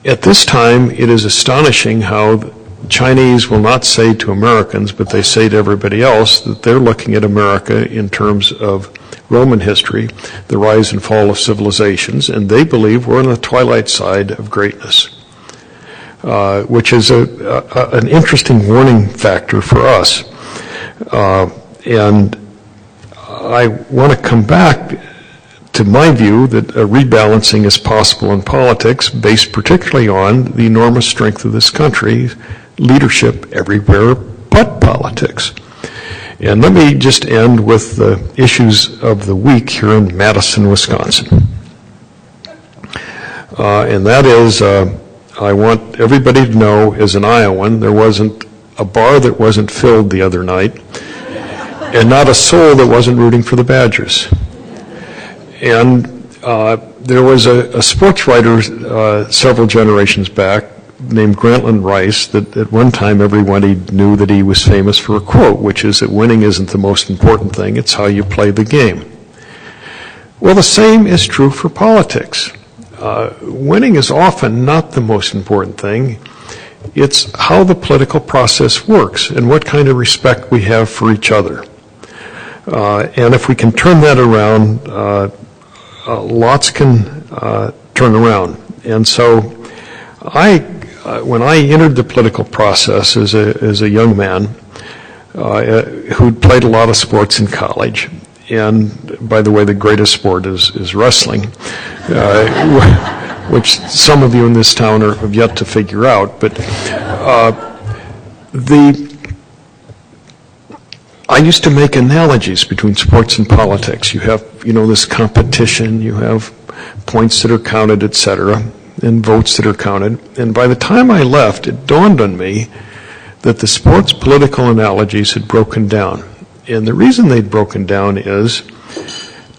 At this time, it is astonishing how Chinese will not say to Americans, but they say to everybody else, that they're looking at America in terms of Roman history, the rise and fall of civilizations, and they believe we're on the twilight side of greatness. which is an interesting warning factor for us. And I want to come back to my view that a rebalancing is possible in politics based particularly on the enormous strength of this country, leadership everywhere but politics. And let me just end with the issues of the week here in Madison, Wisconsin. And that is, I want everybody to know, as an Iowan, there wasn't a bar that wasn't filled the other night, and not a soul that wasn't rooting for the Badgers. And there was a sports writer several generations back named Grantland Rice that at one time everybody knew that he was famous for a quote, which is that winning isn't the most important thing, it's how you play the game. Well, the same is true for politics. Winning is often not the most important thing. It's how the political process works and what kind of respect we have for each other. And if we can turn that around, lots can turn around. And so when I entered the political process as a young man who'd played a lot of sports in college, and by the way, the greatest sport is wrestling, which some of you in this town have yet to figure out. But I used to make analogies between sports and politics. You have, this competition, you have points that are counted, et cetera, and votes that are counted. And by the time I left, it dawned on me that the sports political analogies had broken down. And the reason they'd broken down is,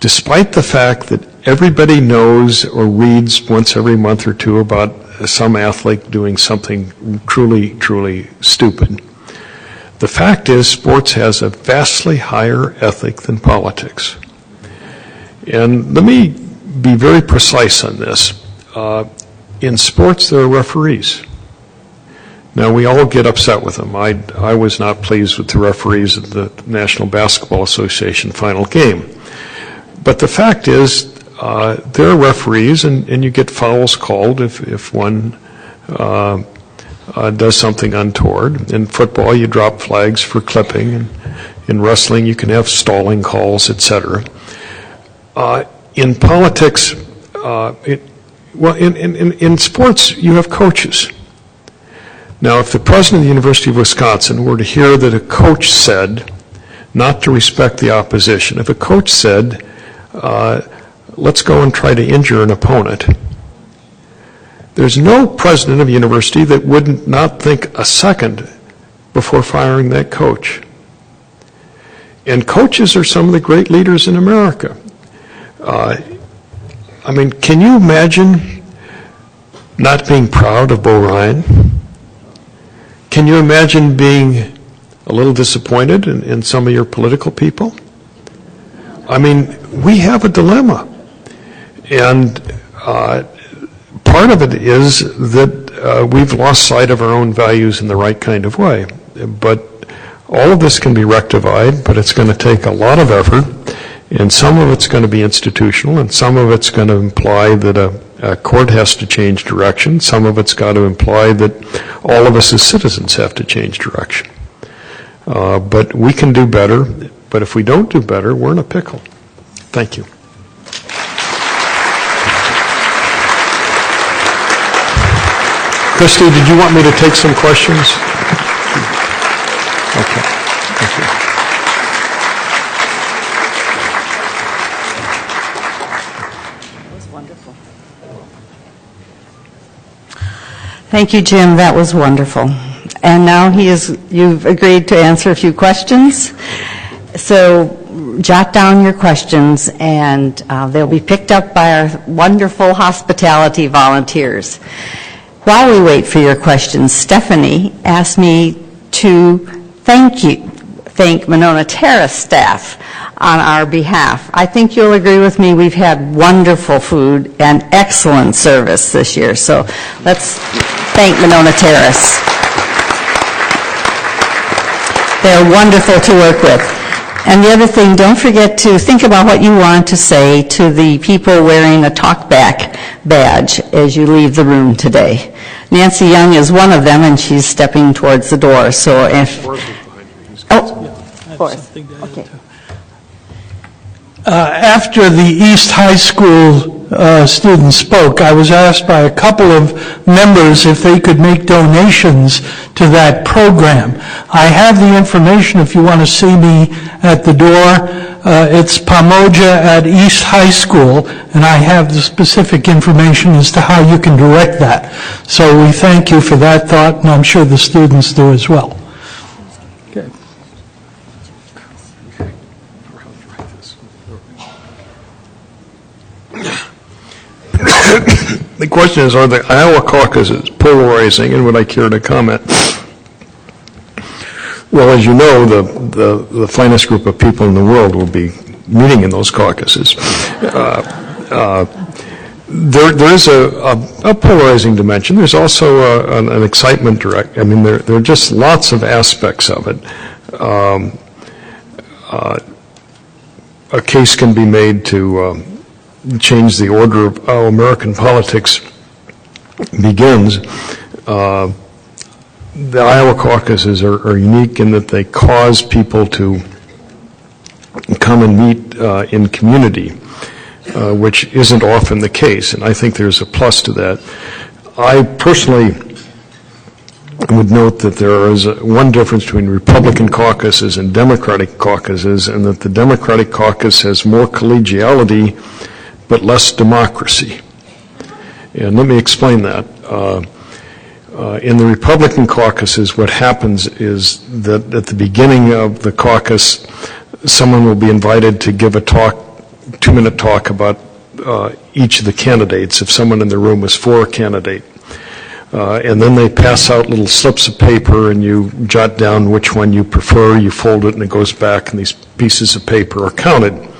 despite the fact that everybody knows or reads once every month or two about some athlete doing something truly, truly stupid, the fact is sports has a vastly higher ethic than politics. And let me be very precise on this. In sports, there are referees. Now, we all get upset with them. I was not pleased with the referees at the National Basketball Association final game. But the fact is, there are referees, and you get fouls called if one does something untoward. In football, you drop flags for clipping. And in wrestling, you can have stalling calls, etc. In politics, in sports, you have coaches. Now, if the president of the University of Wisconsin were to hear that a coach said not to respect the opposition, if a coach said, let's go and try to injure an opponent, there's no president of a university that wouldn't not think a second before firing that coach. And coaches are some of the great leaders in America. Can you imagine not being proud of Bo Ryan? Can you imagine being a little disappointed in some of your political people? We have a dilemma. And part of it is that we've lost sight of our own values in the right kind of way. But all of this can be rectified, but it's going to take a lot of effort, and some of it's going to be institutional, and some of it's going to imply that a court has to change direction. Some of it's got to imply that all of us as citizens have to change direction. But we can do better, but if we don't do better, we're in a pickle. Thank you. Christy, did you want me to take some questions? Okay. Thank you. That was wonderful. Thank you, Jim. That was wonderful. And now you've agreed to answer a few questions. So jot down your questions, and they'll be picked up by our wonderful hospitality volunteers. While we wait for your questions, Stephanie asked me to thank Monona Terrace staff on our behalf. I think you'll agree with me, we've had wonderful food and excellent service this year. So let's thank Monona Terrace. They're wonderful to work with. And the other thing, don't forget to think about what you want to say to the people wearing a talkback badge as you leave the room today. Nancy Young is one of them, and she's stepping towards the door. So if... Forrest. Okay. After the East High School students spoke, I was asked by a couple of members if they could make donations to that program. I have the information if you want to see me at the door. It's Pamoja at East High School, and I have the specific information as to how you can direct that. So we thank you for that thought, and I'm sure the students do as well. Okay. The question is, are the Iowa caucuses polarizing, and would I care to comment? Well, as you know, the finest group of people in the world will be meeting in those caucuses. There is a polarizing dimension. There's also an excitement direct. I mean, there are just lots of aspects of it. A case can be made to change the order of how American politics begins. The Iowa caucuses are unique in that they cause people to come and meet in community, which isn't often the case, and I think there's a plus to that. I personally would note that there is one difference between Republican caucuses and Democratic caucuses, and that the Democratic caucus has more collegiality but less democracy. And let me explain that. In the Republican caucuses, what happens is that at the beginning of the caucus, someone will be invited to give a talk, 2-minute talk about each of the candidates, if someone in the room is for a candidate. And then they pass out little slips of paper, and you jot down which one you prefer, you fold it, and it goes back, and these pieces of paper are counted.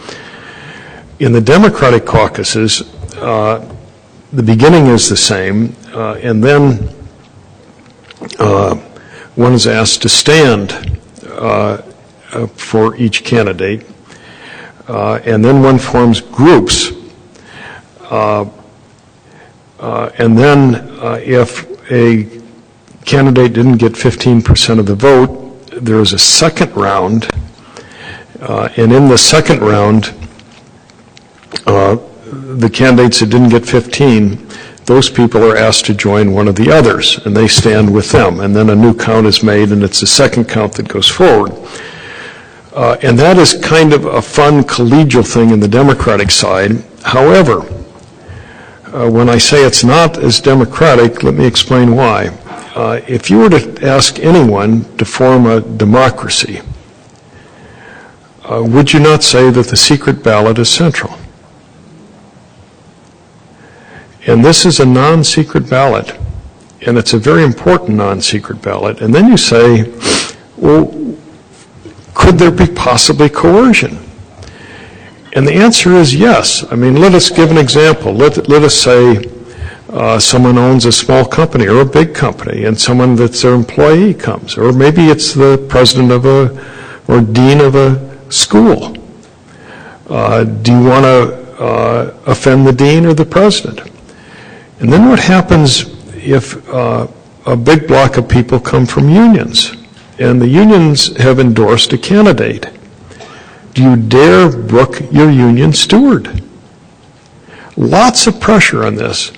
In the Democratic caucuses, the beginning is the same, and then one is asked to stand for each candidate, and then one forms groups, and then if a candidate didn't get 15% of the vote, there is a second round, and in the second round, the candidates that didn't get 15, those people are asked to join one of the others, and they stand with them. And then a new count is made, and it's the second count that goes forward. And that is kind of a fun collegial thing in the Democratic side. However, when I say it's not as democratic, let me explain why. If you were to ask anyone to form a democracy, would you not say that the secret ballot is central? And this is a non-secret ballot, and it's a very important non-secret ballot. And then you say, well, could there be possibly coercion? And the answer is yes. I mean, let us give an example. Let us say someone owns a small company or a big company, and someone that's their employee comes, or maybe it's the president of or dean of a school. Do you want to offend the dean or the president? And then what happens if a big block of people come from unions, and the unions have endorsed a candidate? Do you dare brook your union steward? Lots of pressure on this.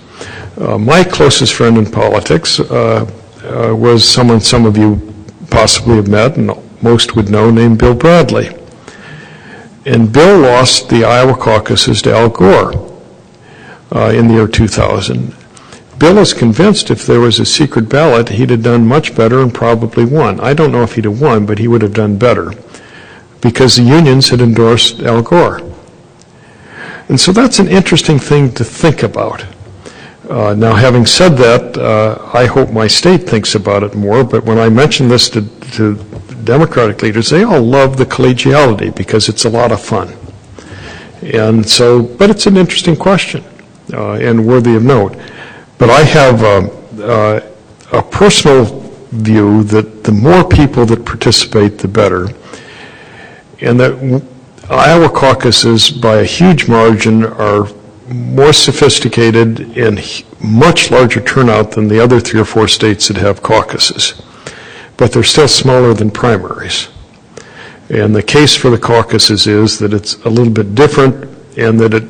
My closest friend in politics was someone some of you possibly have met and most would know, named Bill Bradley. And Bill lost the Iowa caucuses to Al Gore in the year 2000. Bill is convinced if there was a secret ballot, he'd have done much better and probably won. I don't know if he'd have won, but he would have done better because the unions had endorsed Al Gore. And so that's an interesting thing to think about. Now, having said that, I hope my state thinks about it more, but when I mention this to Democratic leaders, they all love the collegiality because it's a lot of fun. And so, but it's an interesting question and worthy of note. But I have a personal view that the more people that participate, the better. And that Iowa caucuses, by a huge margin, are more sophisticated and much larger turnout than the other 3 or 4 states that have caucuses. But they're still smaller than primaries. And the case for the caucuses is that it's a little bit different and that it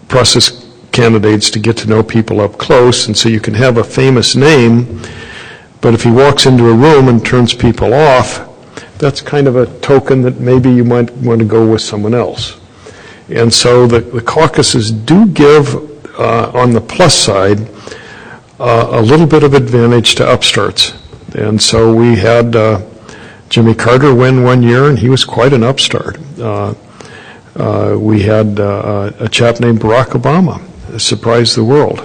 presses candidates to get to know people up close, and so you can have a famous name, but if he walks into a room and turns people off, that's kind of a token that maybe you might want to go with someone else. And so the caucuses do give, on the plus side, a little bit of advantage to upstarts. And so we had Jimmy Carter win one year, and he was quite an upstart. We had a chap named Barack Obama surprise the world.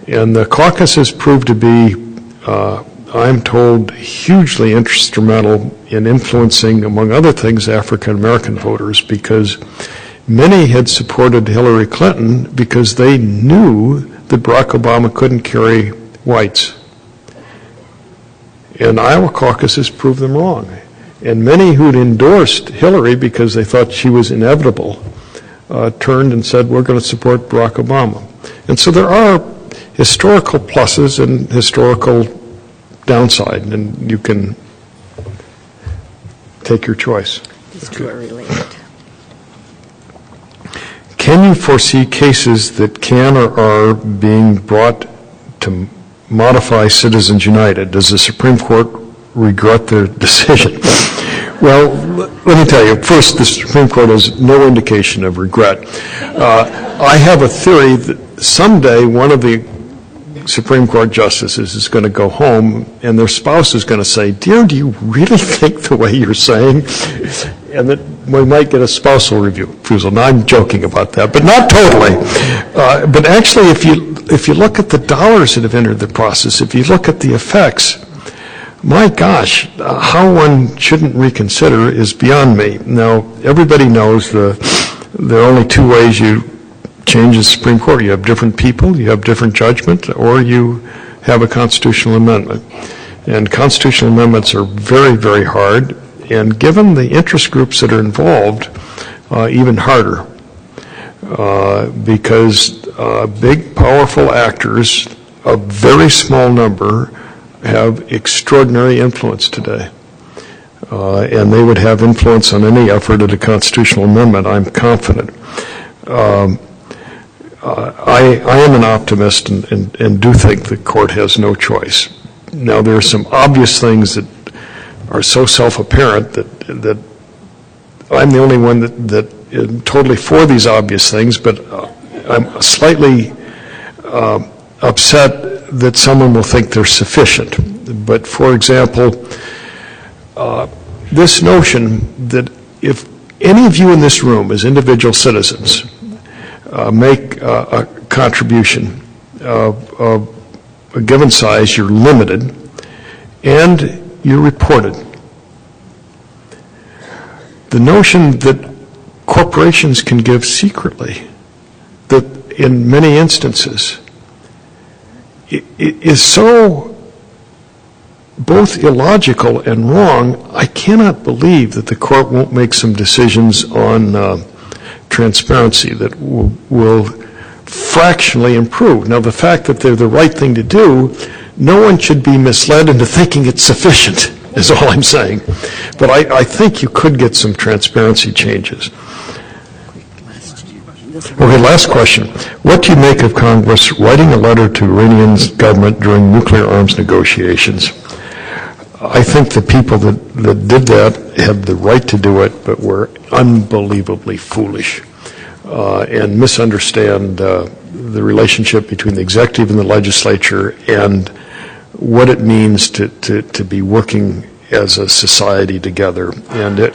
And the caucuses proved to be, I'm told, hugely instrumental in influencing, among other things, African American voters, because many had supported Hillary Clinton because they knew that Barack Obama couldn't carry whites. And Iowa caucuses proved them wrong. And many who'd endorsed Hillary because they thought she was inevitable turned and said, we're going to support Barack Obama. And so there are historical pluses and historical downside, and you can take your choice. These two are related. Can you foresee cases that can or are being brought to modify Citizens United? Does the Supreme Court regret their decision? Well, let me tell you, first, the Supreme Court has no indication of regret. I have a theory that someday one of the Supreme Court justices is going to go home and their spouse is going to say, dear, do you really think the way you're saying? And that we might get a spousal refusal. Now, I'm joking about that, but not totally. But actually, if you look at the dollars that have entered the process, if you look at the effects, my gosh, how one shouldn't reconsider is beyond me. Now, everybody knows there are only 2 ways you change the Supreme Court. You have different people, you have different judgment, or you have a constitutional amendment. And constitutional amendments are very, very hard, and given the interest groups that are involved, even harder. Because big, powerful actors, a very small number, have extraordinary influence today. And they would have influence on any effort at a constitutional amendment, I'm confident. I am an optimist and do think the court has no choice. Now, there are some obvious things that are so self-apparent that I'm the only one that is totally for these obvious things, but I'm slightly upset that someone will think they're sufficient. But, for example, this notion that if any of you in this room as individual citizens make a contribution of a given size, you're limited, and you're reported. The notion that corporations can give secretly, that in many instances, is so both illogical and wrong. I cannot believe that the court won't make some decisions on transparency that will fractionally improve. Now, the fact that they're the right thing to do, no one should be misled into thinking it's sufficient, is all I'm saying. But I think you could get some transparency changes. Okay, last question. What do you make of Congress writing a letter to Iranian's government during nuclear arms negotiations? I think the people that did that had the right to do it, but were unbelievably foolish and misunderstand the relationship between the executive and the legislature and what it means to be working as a society together. And it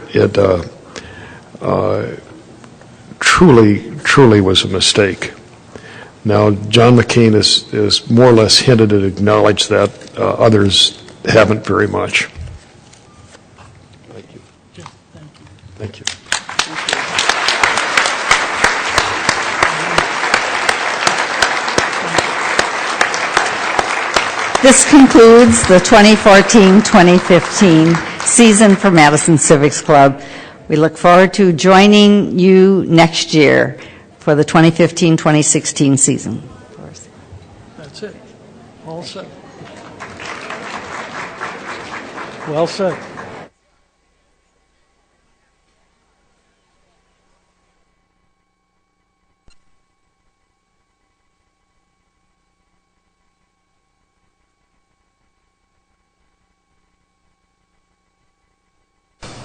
truly was a mistake. Now, John McCain is more or less hinted and acknowledged that. Others haven't very much. Thank you. Thank you. This concludes the 2014-2015 season for Madison Civics Club. We look forward to joining you next year for the 2015-2016 season. That's it. All set. Well said.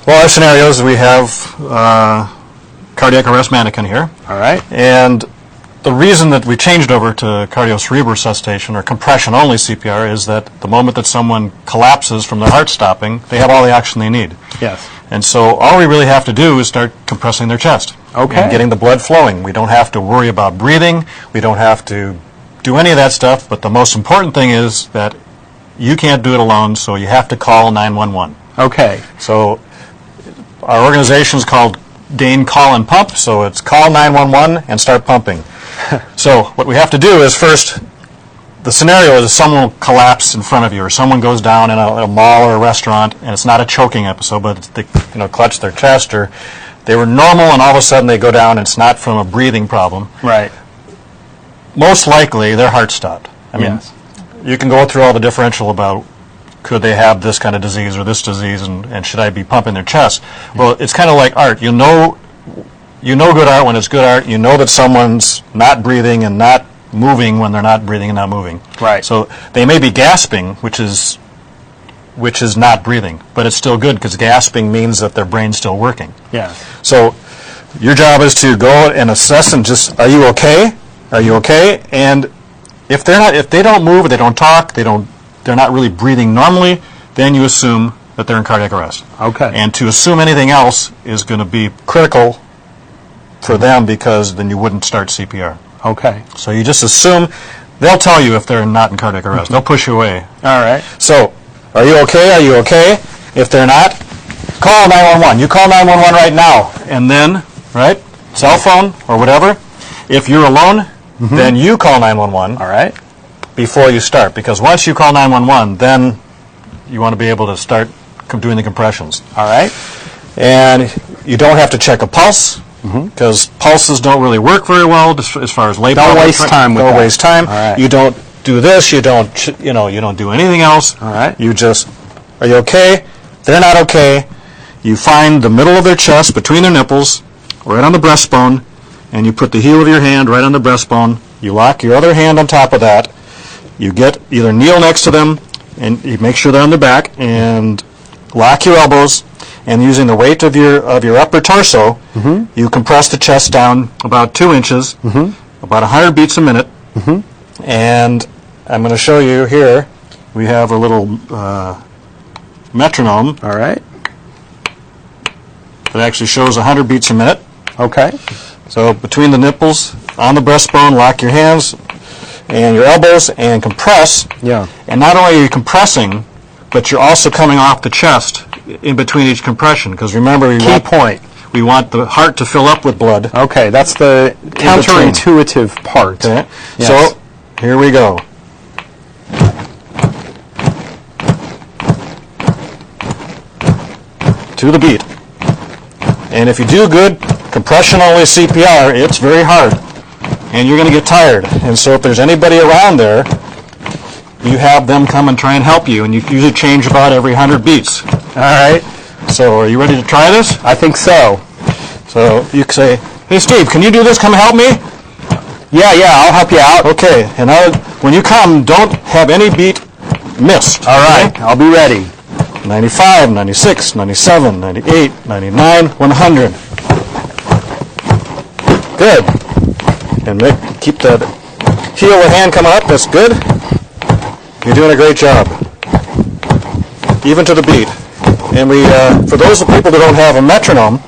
Well, our scenarios, we have cardiac arrest mannequin here. All right. And the reason that we changed over to cardiocerebral resuscitation or compression-only CPR is that the moment that someone collapses from their heart stopping, they have all the oxygen they need. Yes. And so all we really have to do is start compressing their chest. Okay. And getting the blood flowing. We don't have to worry about breathing. We don't have to do any of that stuff. But the most important thing is that you can't do it alone, so you have to call 911. Okay. So our organization is called Dane Call and Pump, so it's call 911 and start pumping. So what we have to do is first, the scenario is someone will collapse in front of you, or someone goes down in a mall or a restaurant, and it's not a choking episode, but it's they clutch their chest, or they were normal and all of a sudden they go down and it's not from a breathing problem. Right. Most likely their heart stopped. I mean, Yes. you can go through all the differential about could they have this kind of disease or this disease, and should I be pumping their chest? Well, it's kind of like art. You know good art when it's good art. You know that someone's not breathing and not moving when they're not breathing and not moving. Right. So they may be gasping, which is not breathing, but it's still good because gasping means that their brain's still working. Yes. So your job is to go and assess and just, are you okay? Are you okay? And if they don't move, they don't talk, they're not really breathing normally, then you assume that they're in cardiac arrest. Okay. And to assume anything else is going to be critical for them because then you wouldn't start CPR. Okay. So you just assume, they'll tell you if they're not in cardiac arrest. They'll push you away. All right. So, are you okay? Are you okay? If they're not, call 911. You call 911 right now. And then, right, cell phone or whatever. If you're alone, then you call 911. All right. Before you start, because once you call 911, then you want to be able to start doing the compressions. All right. And you don't have to check a pulse, because pulses don't really work very well as far as labor. Don't waste time with that. Don't waste time. All right. You don't do this. You don't. You don't do anything else. All right. You just, are you okay? They're not okay. You find the middle of their chest between their nipples, right on the breastbone, and you put the heel of your hand right on the breastbone. You lock your other hand on top of that. You either kneel next to them, and you make sure they're on their back, and lock your elbows, and using the weight of your upper torso, you compress the chest down about 2 inches, about 100 beats a minute, and I'm going to show you here, we have a little metronome All right. that actually shows 100 beats a minute. Okay. So between the nipples, on the breastbone, lock your hands and your elbows and compress. Yeah. And not only are you compressing, but you're also coming off the chest in between each compression. Because remember, we want the heart to fill up with blood. Okay, that's the counterintuitive part. Okay. Yes. So here we go. To the beat. And if you do good compression-only CPR, it's very hard. And you're going to get tired. And so if there's anybody around there, you have them come and try and help you. And you usually change about every 100 beats. All right. So are you ready to try this? I think so. So you can say, hey, Steve, can you do this? Come help me? Yeah, I'll help you out. Okay. And when you come, don't have any beat missed. All right. Okay? I'll be ready. 95, 96, 97, 98, 99, 100. Good. And keep the heel of the hand coming up. That's good. You're doing a great job. Even to the beat. And for those people that don't have a metronome,